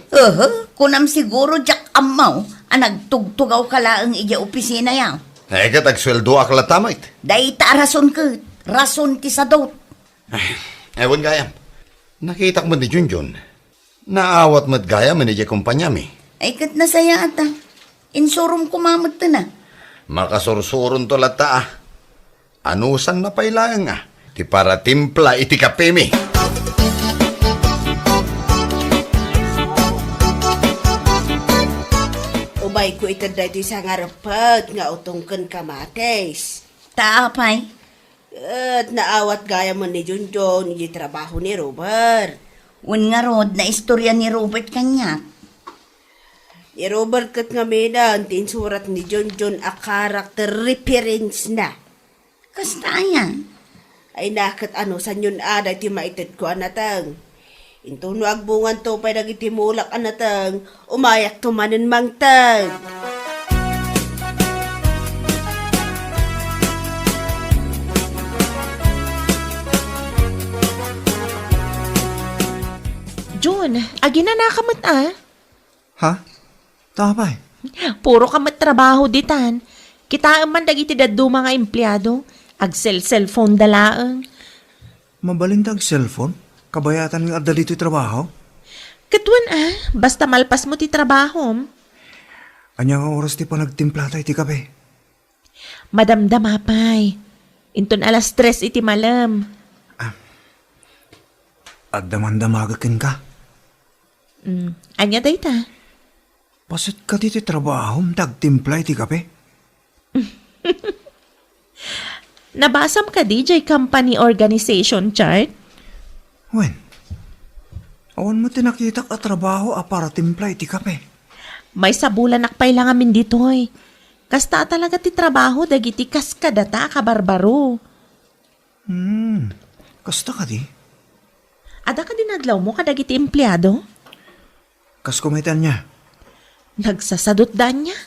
Kunam siguro jak amaw, nagtugtugaw ka lang ija opisina yaw. Eka, tagsweldo akla tamait. Day ta rason ka, rason ti sadot. Ewan gayam. Nakita ko mo ni Junjun. Naawat mo't gaya man ija kumpanya mi. Ay kat nasaya ata. Insurum kumamot na. Makasursurun to lata Anusan na pailangan nga. Ti para timpla iti kape mi. Ubay ko itanda ito sa ngarapat nga utungkan kamates. Tapay. At naawat gaya mo ni Junjun, yung trabaho ni Robert. Un nga rod na istorya ni Robert kanya. Ni Robert kat nga medan, tinsurat ni Junjun a character reference na. Kasta yan. Ay nakat san yun ada iti maited ko anatang. Into no agbungan to pa'y nagitimulak anatang, umayak tumanin mangtang. Jun, agina na kamot Ha? Tapay. Puro kamot trabaho ditan. Kita man dagiti daddo mga empleyado. Cellphone dalaang. Mabalintag cellphone? Kabayatan ng adda dito trabaho? Katuan basta malpas mo ti trabaho. Anya nga oras ti pa nagtimpla tayo ti kape? Madamdamapay. Inton alas 3 iti malam. Adda man damagakin ka? Anya dayta? Pasit ka ti trabaho, nagtimpla iti kape? Nabasam ka DJ Company Organization Chart? Wen? Awan mo tinakita ka trabaho para timpla iti kape? May sabulan akpay lang amin ditoy. Kasta talaga ti trabaho dagiti kaskadata kabarbaro. Kasta ka di? Ada ka dinadlaw mo kadagiti empleyado? Kas kumitan niya? Nagsasadot dan niya.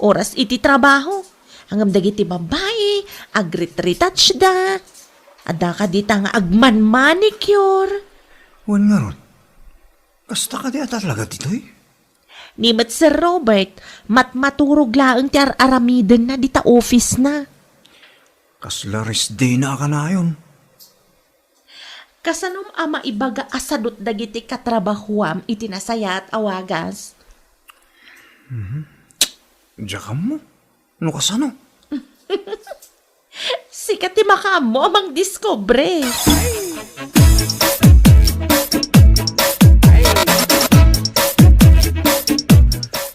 Oras iti trabaho. Hangam dagiti babae, agrit-retouch da. Ada ka dita nga agman manicure. Wen nga ron. Kasta ka di ata talaga ditoy? Nimat Sir Robert, maturog laang ti aramiden na dita office na. Kasla rest day na ka na yun. Kasanom ama ibaga asadot dagiti katrabahuam iti nasaya at awagas. Diyan ka mo? Ano kasano? Sikat ti makamo amang diskobre.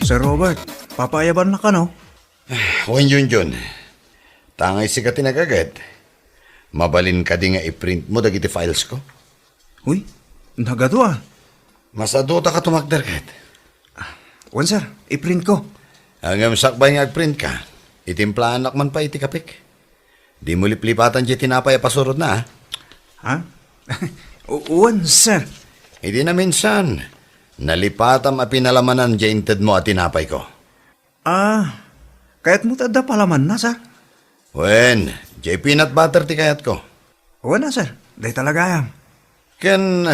Sir Robert, papayaban na ka no? Wen Junjun. Tangay sikat tinagagad. Mabalin ka di nga i-print mo dagiti files ko. Uy, nagado Masadota ka tumakder kat. Wen sir, i-print ko. Hanggang sakbay nga ag-print ka, itimplahan man pa iti kapik. Di mo liplipatan di tinapay pasurod na Ha? Uwan, sir. Hindi na minsan. Nalipatam a pinalamanan jainted mo at tinapay ko. Kaya't mo tada palaman na, sir. Wen, jay peanut butter ti kayat ko. Uwan na, sir. Day talaga yan. Ken,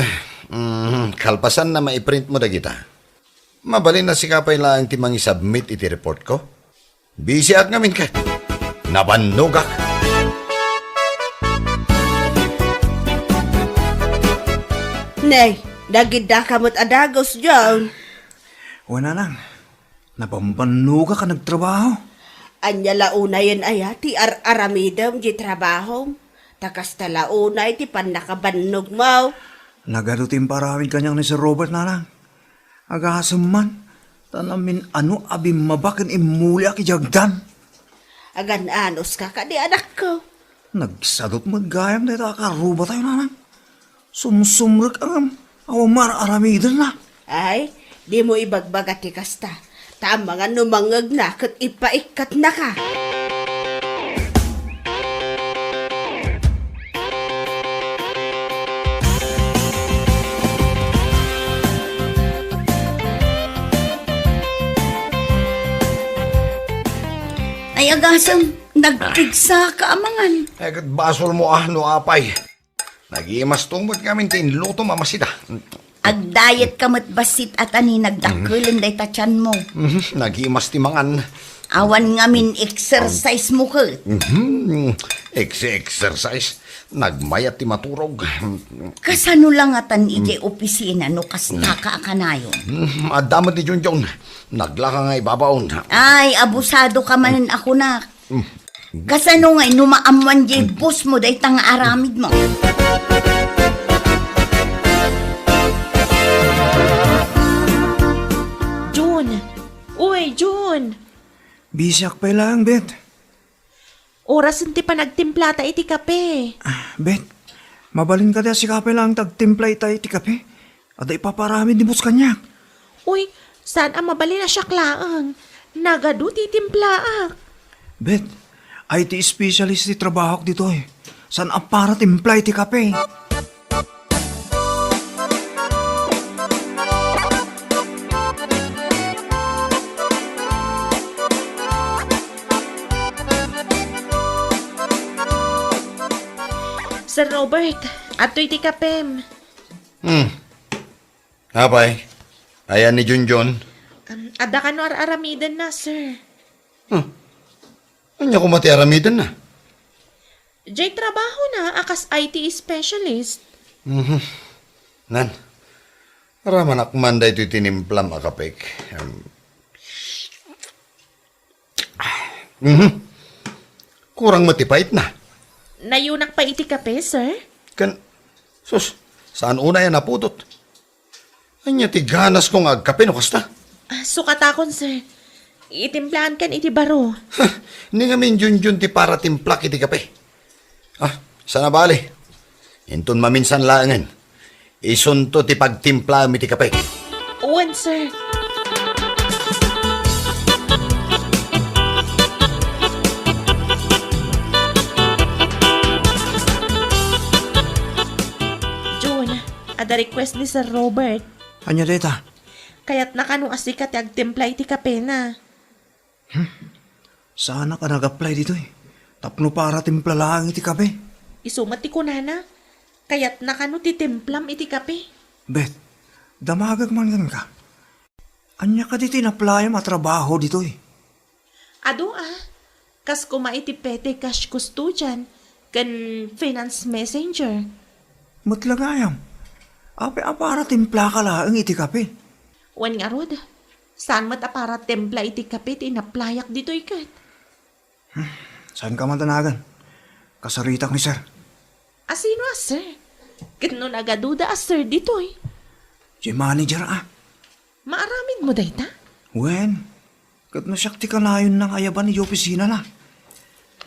kalpasan na maiprint mo da kita. Mabalin na si kapay lang ti mangisubmit iti report ko. Busy at ngamin ka. Nabanugak. Nay, dagida kamot adagos dyan. Uwan na lang. Napambanuga ka nagtrabaho. Anya launa yan aya, ti aramidam di trabaho. Takas talauna ti panakabannog mo. Nagadutin parawin kanyang ni Sir Robert na lang. Agasam man. Tanamin ano abim mabakan imuli aki jagdan. Agan anos ka di anak ko. Nagsadot mo gayam na ito akaruba tayo na lang. Sumsumrek ang awamar aramidan na. Ay, di mo ibagbaga ti kasta. Tama nga numangag na kat ipaikat na ka. Ay, agasam, nagpigsa ka amangan. Basol mo no apay. Nagimas tungod kami tinluto mamasita. Ag-diet ka basit at ani nagdakulan day tachan mo. Nagimas ti mangan. Awan nga min exercise mo ka. Exercise. Nagmayat ti maturog. Kasano lang atan iti opisina no kasta ka akanayon. Adamot ni Junjun. Naglaka nga ibabaon. Ay, abusado ka man ako na. Kasano nga numaamuan jay boss mo day tang aramid mo. June! Uy, June! Bisyak pa lang, Bet. Oras hindi pa nagtimplata iti kape. Bet, mabalin ka da si kape lang tagtimpla itay iti kape. At ipaparami di bus kanya. Uy, saan ang mabali na siya klaang? Nagadu ti timplaak. Bet, IT specialist ti trabaho dito eh. San ang para timpla iti kape? Sir Robert, ato'y ti kapem. Apay. Ayan ni Junjun. Ada ka no aramidan na, sir. Anya ko matiaramidan na. Jay trabaho na akas IT specialist. Nan. Raman akmanda ito tinimplam akapik. Kurang matipait na. Nayunak pa iti kape, sir? Sus, saan una yan naputot? Anya ti ganas kong agkape no kasta. Sukatakon, sir. Itimplahan kan iti baro. Hindi nga min Junjun ti para timplak iti kape. Sana bali. Inton maminsan langan. Isunto ti pagtimpla iti kape. Uwan, sir. June, ada request ni Sir Robert. Anya deta? Kaya't nakano asikat agtimpla iti kape na. Sana ka nag-apply dito eh. Tapno para timpla lang iti kape. Isumat ti kunana. Kaya't nakano ti timplam iti kape. Bet, damagag man gan ka. Anya ka dito na-apply matrabaho dito eh. Ado kas kuma iti pete cash custodian kan finance messenger. Matlagayam. Ape para timpla ka lang iti kape. Wan nga rod, saan mat para templa iti kape ti naplayak dito ikat? Saan ka man tanagan? Kasaritak ni sir. Asino sir? Kano nagaduda sir dito eh. Si manager Maaramid mo dayta? Wen, kat na siyak ti kalayon ng ayaban ni opisina na.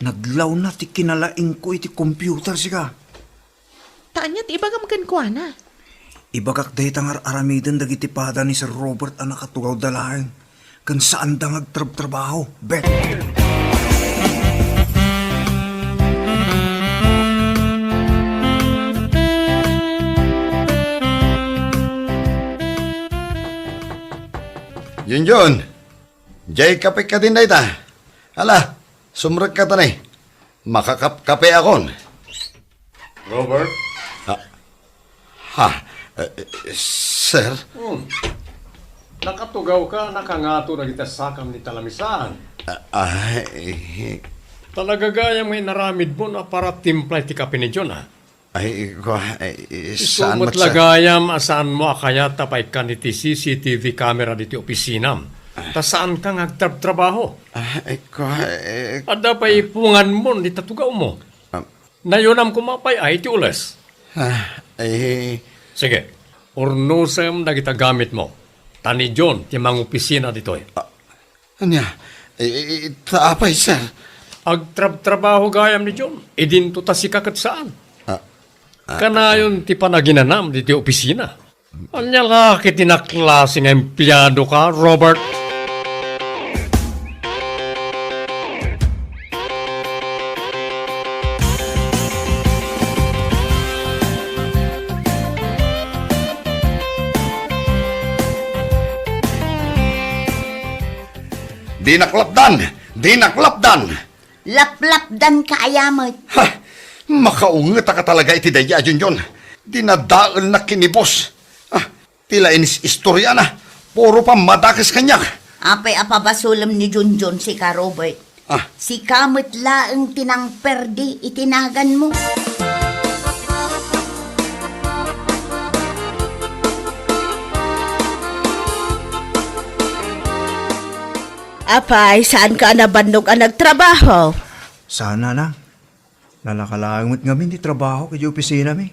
Naglaw na ti kinalaing ko iti computer siya. Taanyat ibagam kan ko na. Ibagak dahi tangar aramidan dagiti pada ni Sir Robert ang nakatugaw dalahin. Kan saan da ngagtrabaho, Bet. Yun. Jay, kape ka din na ita. Hala, sumrag ka tanay. Makakape akon. Robert? Sir? Nakatugaw ka, nakangato na kita sakam ni talamisan. Talaga gaya may naramid mo na para timplay ti kape ni John, ha? Saan Isumat lagayam asaan mo kaya tapay ka ni ti CCTV camera di ti opisinam. Ta saan ka ngagtrabaho? Ada pa ipungan mo ni tatugaw mo. Nayonam kumapay ay ti ules. Sige, urnusem na kita gamit mo. Tani John, ti mga opisina dito eh. Anya, taapay, sir. Agtrabaho gayam ni John, idinto ta si kakat saan. Kanayon ti panaginanam di ti opisina. Anya laki tinaklaseng empleyado ka, Robert? Dinaklapdan! Laplapdan ka ayamot. Ha! Makaungat ka talaga iti daya, Junjon. Dinadaal na kinibos. Tila inis istorya na. Puro pa madakis kanyak. Apay apabasulam ni Junjun si ka Robert. Si kamot laang tinang perdi itinagan mo. Apay, saan ka nabandog ang nagtrabaho? Sana na. Lalakalangot nga min di trabaho kay opisina mi.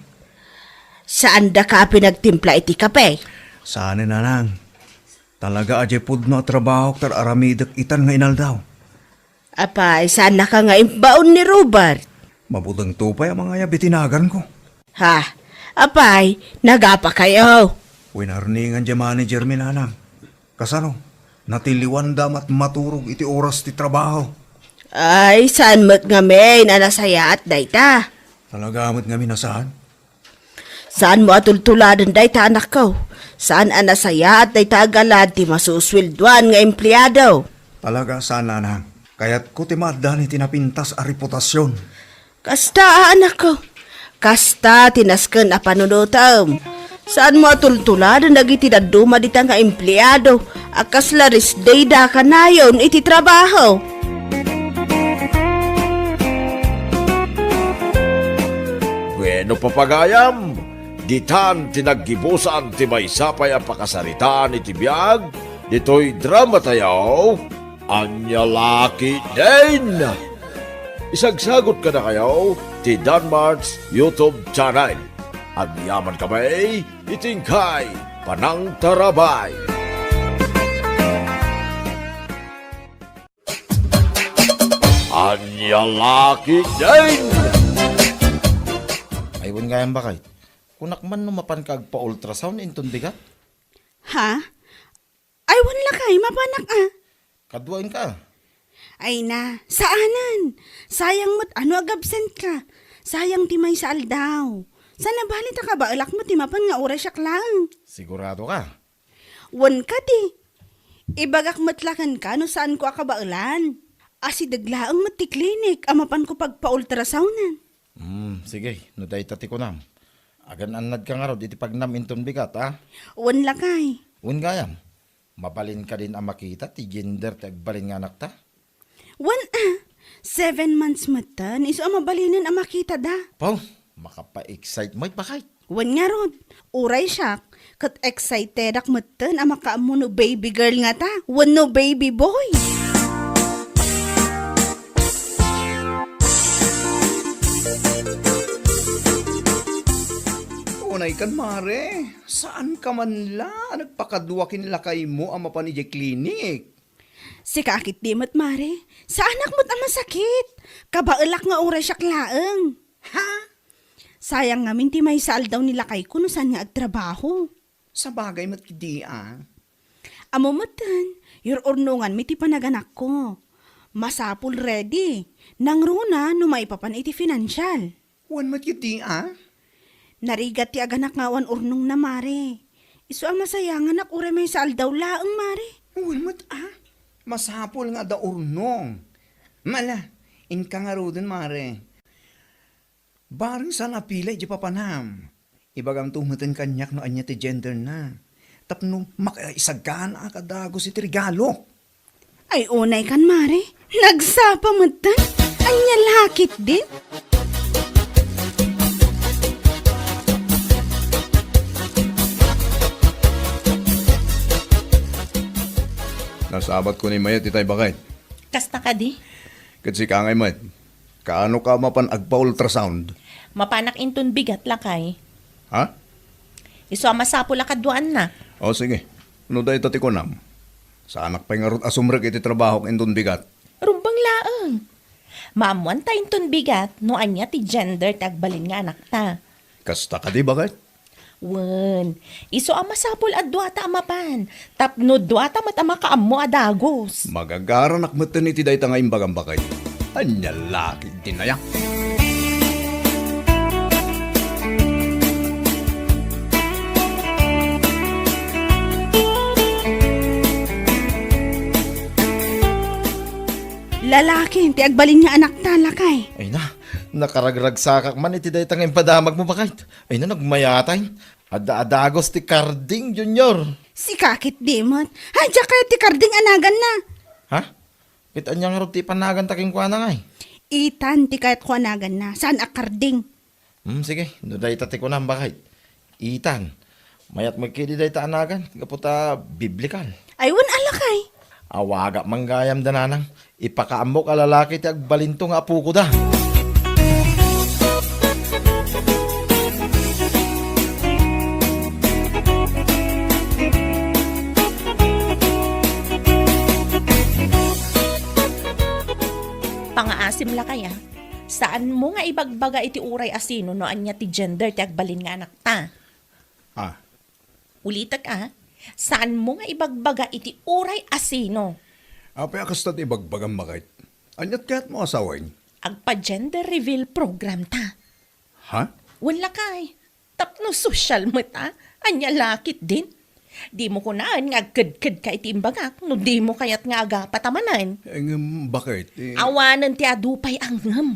Saan da ka pinagtimpla iti kape? Sana na lang. Talaga aje pud no trabaho tar aramidak itan nga inaldaw. Apay, saan na ka nga imbaon ni Robert? Mabudang tupay ang mga yabitinagan ko. Ha? Apay, nagapa kayo? Winarningan di manager mi nanang. Kasano? Natiliwan damat maturog iti oras ti trabaho. Ay, saan mo't nga may nanasaya at dayta? Talaga amat nga minasaan. Saan mo atultuladan dayta anak ko? Saan anasaya at dayta galad ti masuswilduan nga empleyado? Talaga sana na. Kaya't ko timaddan iti napintas a reputasyon. Kasta anak ko. Kasta tinasken a panunutom. Saan mo atultuladan dagiti daduma dita nga empleyado? Akas laris dayda ka nayon iti trabaho. Bueno papagayam, ditan tinaggibusan ti maysapay a pakasaritaan iti biag, dito'y drama tayaw, anya laki din. Isagsagot ka na kayo ti Danmarks YouTube channel. Agyaman kami, itingkay, panang tarabay. Anya laki din. Aywan nga yan bakay. Kunak man numapan kag pa-ultrasound inton bigat. Ha? Ay, wala kay, mapanak Kadwain ka. Ay na, saanan? Sayang mo't ano agabsent ka? Sayang ti may sa aldaw. Sana balita ka ba alak mo ti mapan nga oras siyak lang. Sigurado ka. Wan ka di. Ibagak matlakan ka no saan ko akabailan. Asi daglaang mati klinik amapan ko pagpa-ultrasounan. Sige, no day tati ko nam. Agan anad ka nga ro, iti pagnam inton bigat, ha? Wan lakay. Un gayam, mabalin ka din ang makita, ti gender ti agbalin nga anak ta. Wan 7 months matan, iso ang mabalinan ang makita da. Pau, makapa-excite mo, bakay. Wan nga rod, uray siyak, kat excited ak matan ang makaamo no baby girl nga ta, wan no baby boy. Unay kan mare, saan ka man la? Nagpakaduwakin lakay mo ang mapanijay klinik. Si kakit di mat mare, sa anak mo't ang masakit. Kabailak nga oras siyak laeng. Ha? Sayang nga minti may saal daw nila kay kuno saan nga agtrabaho. Sa bagay mat kidi Amo matan, your urnungan miti panaganak ko. Masapul ready. Nang runa no maipapan iti financial. Wan mat kidi Narigat ti aganak ngawan urnong na mare. Iso ang masayangan ak ure may saal daw laeng mare. Ulmat masapol nga da urnong. Mala, inka nga ro din, mare. Barang sa napilay, di pa panam. Ibagam tumutin kanyak no anya ti gender na. Tapno makaisagaan akadago si Trigalo. Ay unay kan mare, nagsapa mo tan. Anya lakit din. Nasabat ko ni Mayat itay bakit. Kasta ka di? Kasi ka ngay Mayat, kaano ka mapan agpa-ultrasound? Mapanak inton bigat lakay. Ha? Iso masapula kadwaan na. O sige, no dahi tati ko nam. Sa anak pa nga asumrek iti trabaho k indon bigat. Rumbang laang. Maamuan ta inton bigat no anya ti gender tagbalin nga anak ta. Kasta ka di bakit? Wen, iso masapul at duata amapan. Tapno duata matama kaammo adagos. Magagaran akmatan iti dahi nga imbagang bakay. Anya laki din na yan. Lalaki, ti agbalin nga anak talakay. Ay na, nakaragrag sakak man iti dayta nga impadamag mo bakit? Ay na, nagmayatay. Ada-adagos ti Carding Junior. Si kakit dimot. Hadya kayo ti karding anagan na. Ha? Kita niya nga rin ti panagan taking kwa na nga eh. Itan ti kayat ko anagan na. Saan akarding? Sige, no dayta ti ko na bakit? Itan, mayat magkidi dayta anagan, kaputa biblikal. Aywan alakay. Awaga manggayam dananang, ipakaamok alalaki ti agbalinto nga apu ko da. Pangaasim la kaya. Saan mo nga ibagbaga iti uray asino no anya ti gender ti agbalin nga anak ta? Ah, Ulitak saan mo nga ibagbaga iti uray asino? apay akastat ibagbagang bakit. Anyat kaya't mo asawain. Agpa-gender reveal program ta. Ha? Wala kay. Tapno social mo ta. Anya lakit din. Di mo kunaan nga agkad-kad ka iti imbagak no di mo kayat nga aga patamanan. Bakit? Awanan ti adupay ang ngam.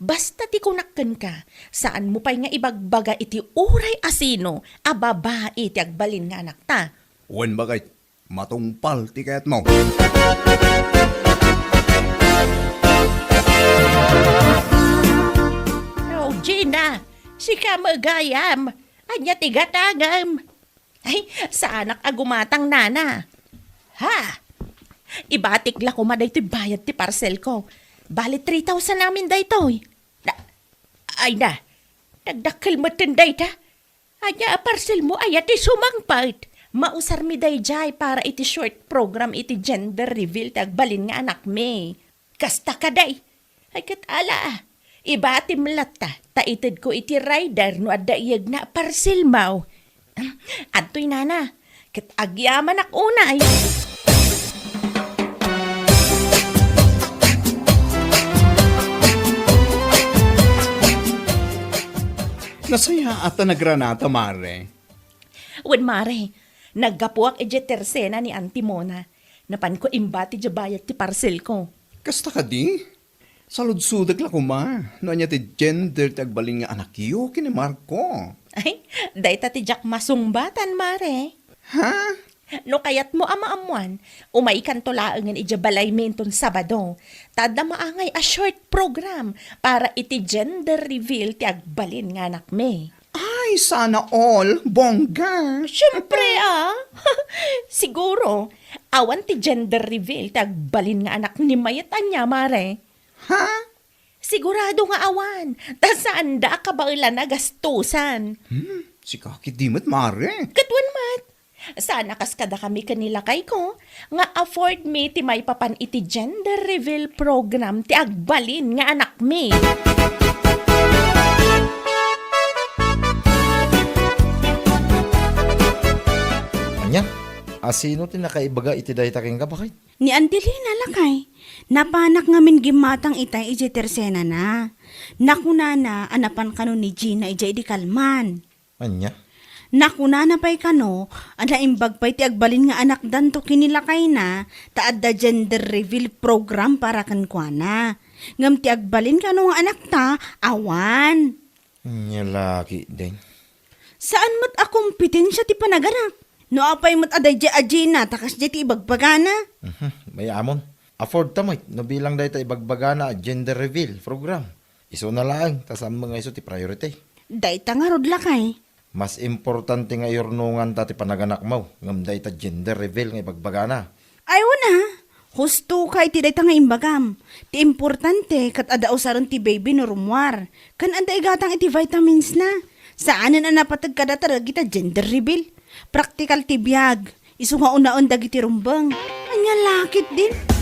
Basta ti kunakken ka, saan mo pa'y nga ibagbaga iti uray asino, ababa iti agbalin nga anak ta. Wen bakit? Matungpal ti kaya't mo. Oh, Gina, si ka magayam, anya ti gatangam. Ay, sa anak agumatang nana. Ha? Ibatik la ko maday ti bayad ti parcel ko. Bali 3,000 namin daytoy. Ay na, nagdakil mo tinday ta. Anya parcel mo ay ati sumangpait. Mausar mi dayjay para iti short program iti gender reveal tagbalin nga anak me. Kasta ka day. Ay katala ibatim lata. Taitid ko iti rider no adayag na parcel mau. Adtoy nana. Kat agyaman ak unay. Nasaya ata nagranata, mare. Wen mare, naggapuak ije tersena ni Auntie Mona. Napan ko imbati je bayad ti parcel ko. Kasta ka di? Saludsudag la kuma. No anya ti gender tagbaling nga anak yu kini Marco. Ay, dayta ti Jack masungbatan mare. Ha? No kayat mo ama-amuan, umaikan to laangan ije balay menton Sabado. Tada maangay a short program para iti gender reveal ti agbalin nga anak me. Ay, sana all. Bongga. Siyempre Siguro, awan ti gender reveal ti agbalin nga anak ni mayatan niya mare. Ha? Sigurado nga awan. Ta saan da ka ba ila nagastusan? Si kakit di mat, mare. Katwan mat. Sana kas kada kami kanila kay ko, nga afford me ti may papan iti gender reveal program ti agbalin nga anak me. Anya, asino ti nakaibaga iti dayta king ka bakit? Ni Andelina lakay. Napanak ngamin gimatang itay ije tersena na. Nakuna na anapan kano ni Gina ije di kalman. Anya? Nakuna na pa'y kano, ana imbag pa'y ti agbalin nga anak dan to kinilakay na, taad da gender reveal program para kankwana. Ngam ti agbalin kano nga anak ta, awan. Nya laki din. Saan mo't akumpetensya ti panaganak? No apay mo't aday di ajina, takas di ti ibagbagana. May amon. Afford tamoy, no bilang dahi ta ibagbagana gender reveal program. Iso na lang, tas ang mga iso ti priority. Day ta nga rodla kay. Mas importante nga iurnungan ta ti panaganak mo, ngam dahi ta gender reveal nga ibagbagana. Ay wana, husto kay ti day ta nga imbagam. Ti importante kat ada usaron ti baby no rumwar. Kan anda igatang iti vitamins na. Saanan na napatag kada tarag ita gender reveal. Praktikal ti biyag. Isu nga unaon dagiti rumbang. Anya lakit din.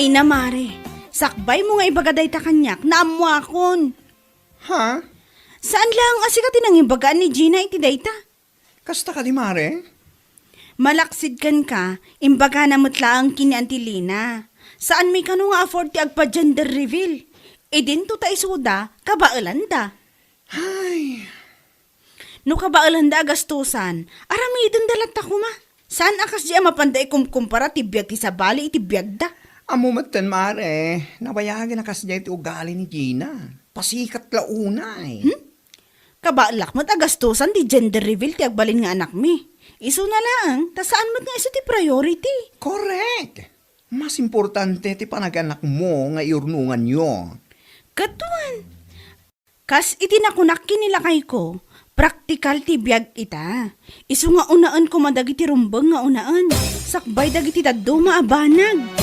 Ay na mare, sakbay mo nga ibagaday ta kanyak na amuakon. Ha? Saan lang asi ka tinang ibagaan ni Gina iti dayta? Kasta ka di mare? Malaksid kan ka, imbaga na mutlaang kini Antilina. Saan may kano nga afford ti agpa gender reveal? E din to ta isuda, kabaelanda. Ay, No kabaelanda gastusan, aramidon dalat ta kuma. Saan akas di mapanday kumkumpara ti biyag ti sabali iti biyag da? amumatan mare, nabayagin na kasi iti ugali ni Gina. Pasikat launay. Kabalak mo gastusan ti gender reveal ti agbalin nga anak mi. Isu na lang, ta saan mo nga isu ti priority? Correct. Mas importante ti panaganak mo nga iurnungan nyo. Katuan. Kas itinakunak kinilakay ko, praktikal ti biyag ita. Isu nga unaan ko madagiti rumbang nga unaan. Sakbay dagiti daddo maabanag.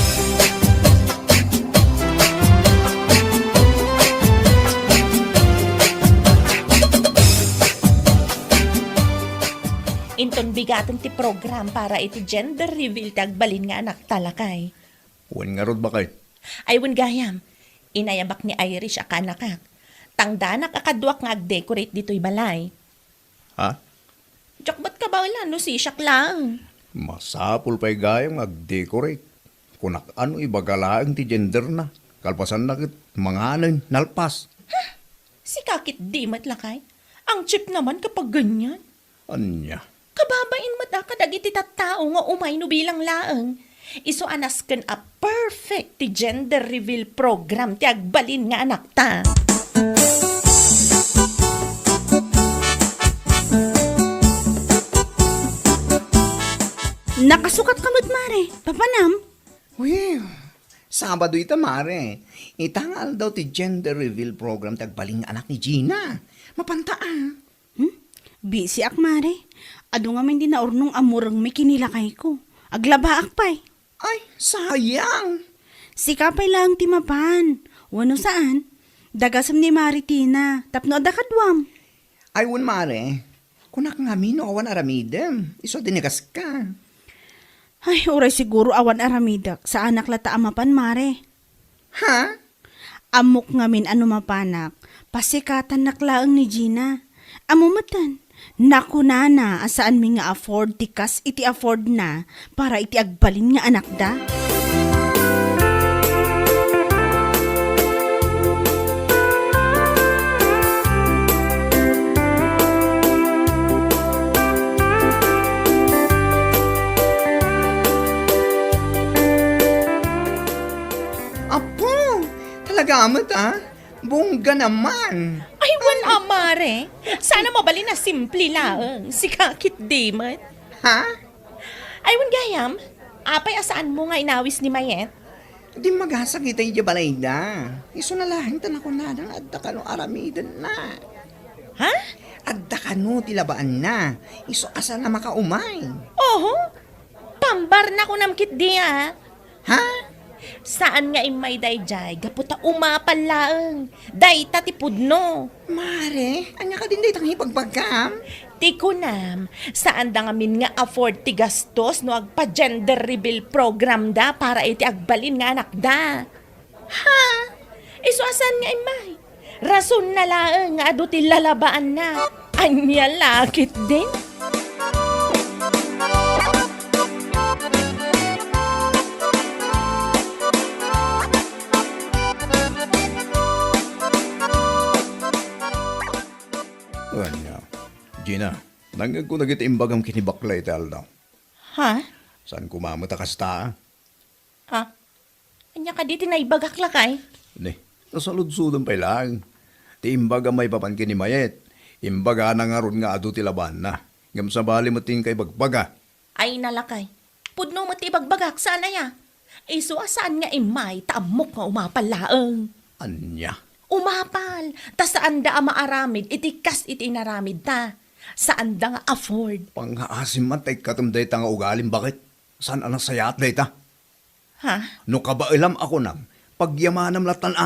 Inton bigatan ti program para iti gender reveal ti agbalin nga anak talakay. Wan nga rod ba kay? Ay wan gayam, inayabak ni Irish akanakak. Tangdanak akadwak nga ag-decorate dito'y balay. Ha? Diyak ba't ka ba wala no si siyak lang? Masapul pa'y gayang mag-decorate. Kunak ano ibagalaang ti gender na. Kalpasan na kit manganan, nalpas. Si kakit di matlakay. Ang cheap naman kapag ganyan. Anya? Kababain matakadag iti tattao nga umay no bilang laeng. Iso anas ken a perfect ti gender reveal program ti agbalin nga anak ta. Nakasukat kamot mare, papanam. Well, Sabado ita mare. Itangal daw ti gender reveal program tagbaling anak ni Gina. Mapantaa. Busy ak mare. Ado nga man din na urnong amurang may kinilakay ko. Aglaba ak pa'y. Ay, sayang. Sikapay lang timapan. Wano saan? Dagasam ni Maritina. Tapno adakadwam. Ay, wan mare. Kunak nga mino awan aramidem. Iso dinigas ka. Ay, oray siguro awan aramidak. Sa anak lata amapan mare. Ha? Amok nga min ano mapanak. Pasikatan naklaang ni Gina. Amumatan. Naku nana, asaan mi nga afford tikas iti afford na para iti agbalin nga anak da? Apo, talaga amat Bongga naman. Ay wan amare. Sana mabali na simple lang. Si kakit di mat. Ha? Ay wan gayam. Apay asaan mo nga inawis ni Mayet? Di magasa kita yung balay na. Iso na lahing tanak ko na ng adda ka no aramidan na. Ha? Adda ka no tilabaan na. Iso asa na makaumay. Oho. Pambar na ko namkit di Ha? Saan nga imay dayjay? Gaputa umapan laeng. Dayta ti pudno. Mare, anya ka din daytang hipagbagam? Ti kunam, saan da ngamin nga afford ti gastos no agpa gender reveal program da para iti agbalin nga anak da. Ha? Iso asan nga imay? Rason na laeng nga adu ti lalabaan na. Anya lakit din. Anya, Gina, nangag ko nagitimbagam kinibaklay iti aldaw. Ha? Saan kumamata kasta? Ha? Anya ka di tinaibagak lakay? Ne, nasaludsudan pa lang. Ti imbaga may papan kinimayet. Imbaga na nga ron nga ado ti laban na. Ngam sa bali mo ting kay bagbaga. Ay nalakay. Pudno mo ti bagbagak sana ya. Iso saan nga imay taamok nga umapal laeng. Anya, Umapal. Ta saan da maaramid itikas iti inaramid ta. Saan da nga afford. panghaasim man tay katumday ta nga ugalim bakit? Saan anak sayat day ta? Ha? No kabailam ako nang pagyamanam latan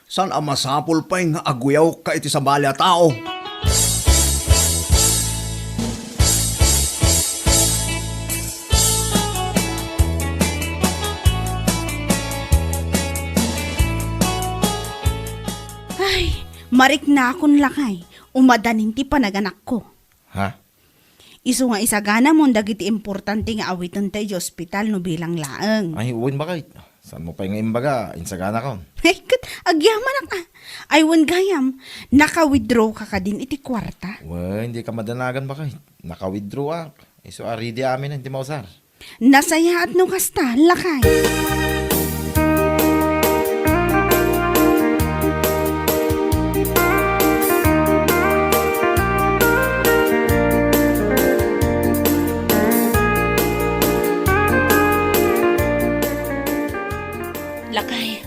Saan amasapol pa nga aguyaw ka iti sa balya tao? Ay, marik na akon lakay. Umadanin ti panaganak ko. Ha? Isu nga isagana mo dagiti importante nga awiton tayo ospital no bilang laeng. Ay, uwin bakit? Saan mo pa yung imbaga? Insagana ko. Ay, kat, agyaman na ka. Ay, wan gayam, naka-withdraw ka din iti kwarta. Uy, hindi ka madanagan bakit? Naka-withdraw ak. Iso ari di amin hindi mausar. Nasaya at no kasta, lakay. Lakay.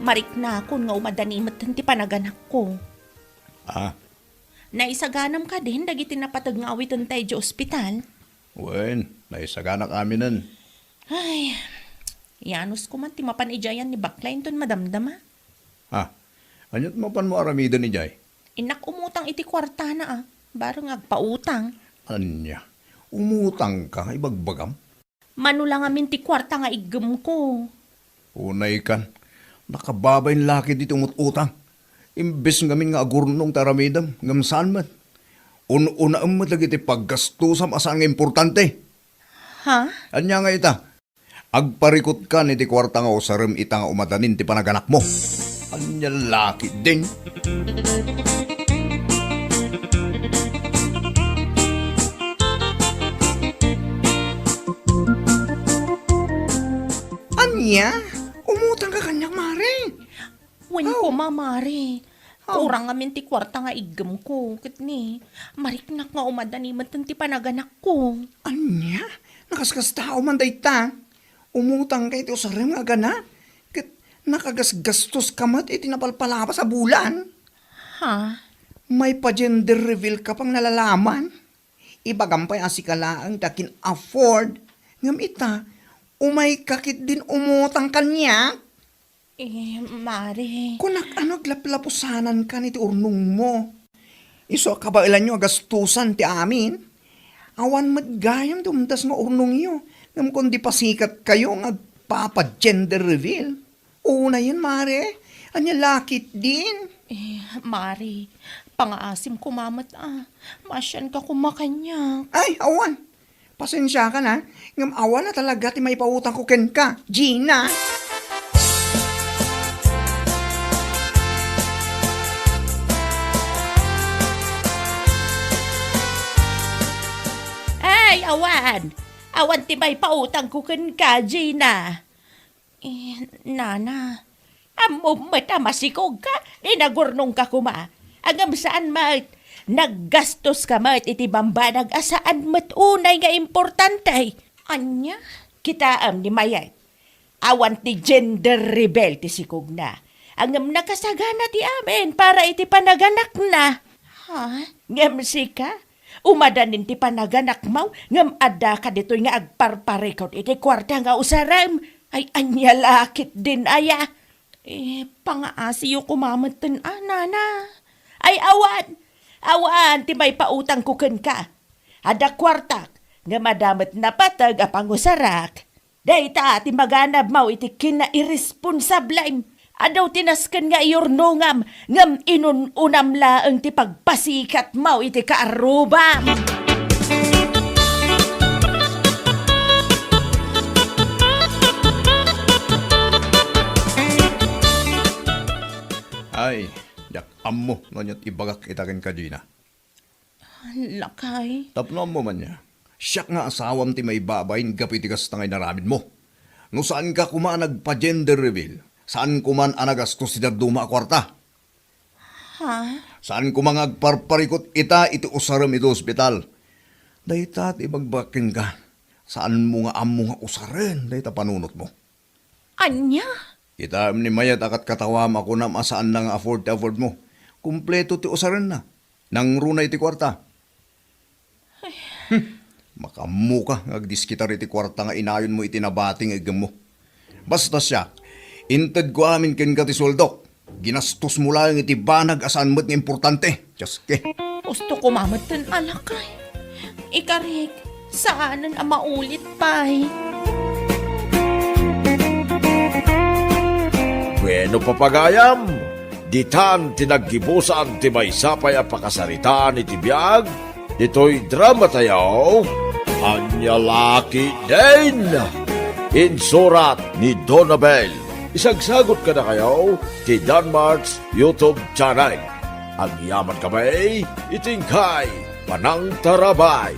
Marik na akon nga umadanimat ti panaganak ko. Naisaganam ka din dagiti napatag nga awiton tayo di ospital. Wen, naisaganak amin nun. Ay, yanos ko man ti mapanijayan ni Baklain ton madamdama. Anyot mo pan mo aramidan ni Jay? Inak umutang iti kwarta na barang agpautang. Anya, umutang ka, ibagbagam. Manulang amin ti kwarta nga igem ko. Unay kan, nakababay laki dito umutang. Imbes ngamin nga agurnong taramidam, ngam saan man. Una ang lagi ti paggastusam asang importante. Ha? Anya nga ita, agparikot ka ni ti kwarta nga usarim ita nga umadanin ti panaganak mo. Anya laki ding. Anya, umutang ka kanyang mare. Wen ko mamari. Kurang amin ti kwarta nga igem ko. Kat ni, mariknak nga umadanimat ti panaganak ko. Anya, nakaskas tao man dayta. Umutang kay iti usarim nga gana. Kat nakagasgastos kamat iti napalpalapa sa bulan. Ha? May pa-gender reveal ka pang nalalaman. Ibagampay asikalaang dakin afford. Ngam ita, umay kakit din umutang kanya. Mari. Kunak ano glaplapusanan ka ni ti urnong mo. Iso kabailan nyo agastusan ti amin. Awan madgayam dumdas nga urnong nyo. Ngam kundi pasikat kayo nga papa-gender reveal. Una yun, mare. Anya lakit din. Mari, pangaasim kumamat Masyan ka kumakanya. Ay, awan. Pasensya ka na. Ngam awan na talaga ti may pautang ko ken ka. Gina. Ay, awan. Awan ti may pautang ko ken ka, Gina. Nana, amummat masikog ka, inagurnong ka kuma. Agam saan mat, naggastos ka mat, iti bambanag asaan mat unay nga importante. Anya, kita ni mayay. Awan ti gender rebel ti sikog na. Angam nakasagana ti amin para iti panaganak na. Ha? Ngam sika? Umadanin ti panaganak mau, ngam ada ka dito'y nga agparparikot iti kwarta nga usaram. Ay, anya lakit din, aya. Pangaasiyo kumamatan, nana. Ay, awan. Awan, ti may pautang kuken ka. Ada kwartak, nga madamat na patag apangusarak. Dayta, ti maganab mau iti kina irresponsablaim. Adaw tinasken nga iurnongam ngam inununam laeng ti pagpasikat mau iti kaarubam. Ay, yak ammo, nanyot ibagak itakin ka, Gina. Lakay. Tapno mo man niya. Siyak nga asawam ti may babayin kapitigas tangay naramid mo. No saan ka kuma nagpa-gender reveal? Saan kuman anagastos si duma kwarta? Ha? Saan kumang agparparikot ita iti usaram ito ospital? Dayta ti bagbakin ka. Saan mo nga amo nga usaren? Dayta panunot mo. Anya? Ita ni mayat akat katawam ako na masaan nang afford mo. Kumpleto ti usaren na. Nang runay ti kwarta. Makamu ka, agdiskitar iti kwarta nga inayon mo itinabating igam mo. Basta siya, inted ko amin ken ka ti soldok. Ginastos mo lang iti banag asan mo't nga importante. Jaske. Gusto ko mamatan alakay. Ikarik, saanan ang maulit pa'y. Bueno papagayam, ditan tinaggibusan ti may sapay a pakasaritaan iti biyag, dito'y drama tayo, Anyalaki din! Insurat ni Donabel. Isagsagot ka na kayo ti Danmarks YouTube channel. Ang yaman kamay, itingkay, panang tarabay.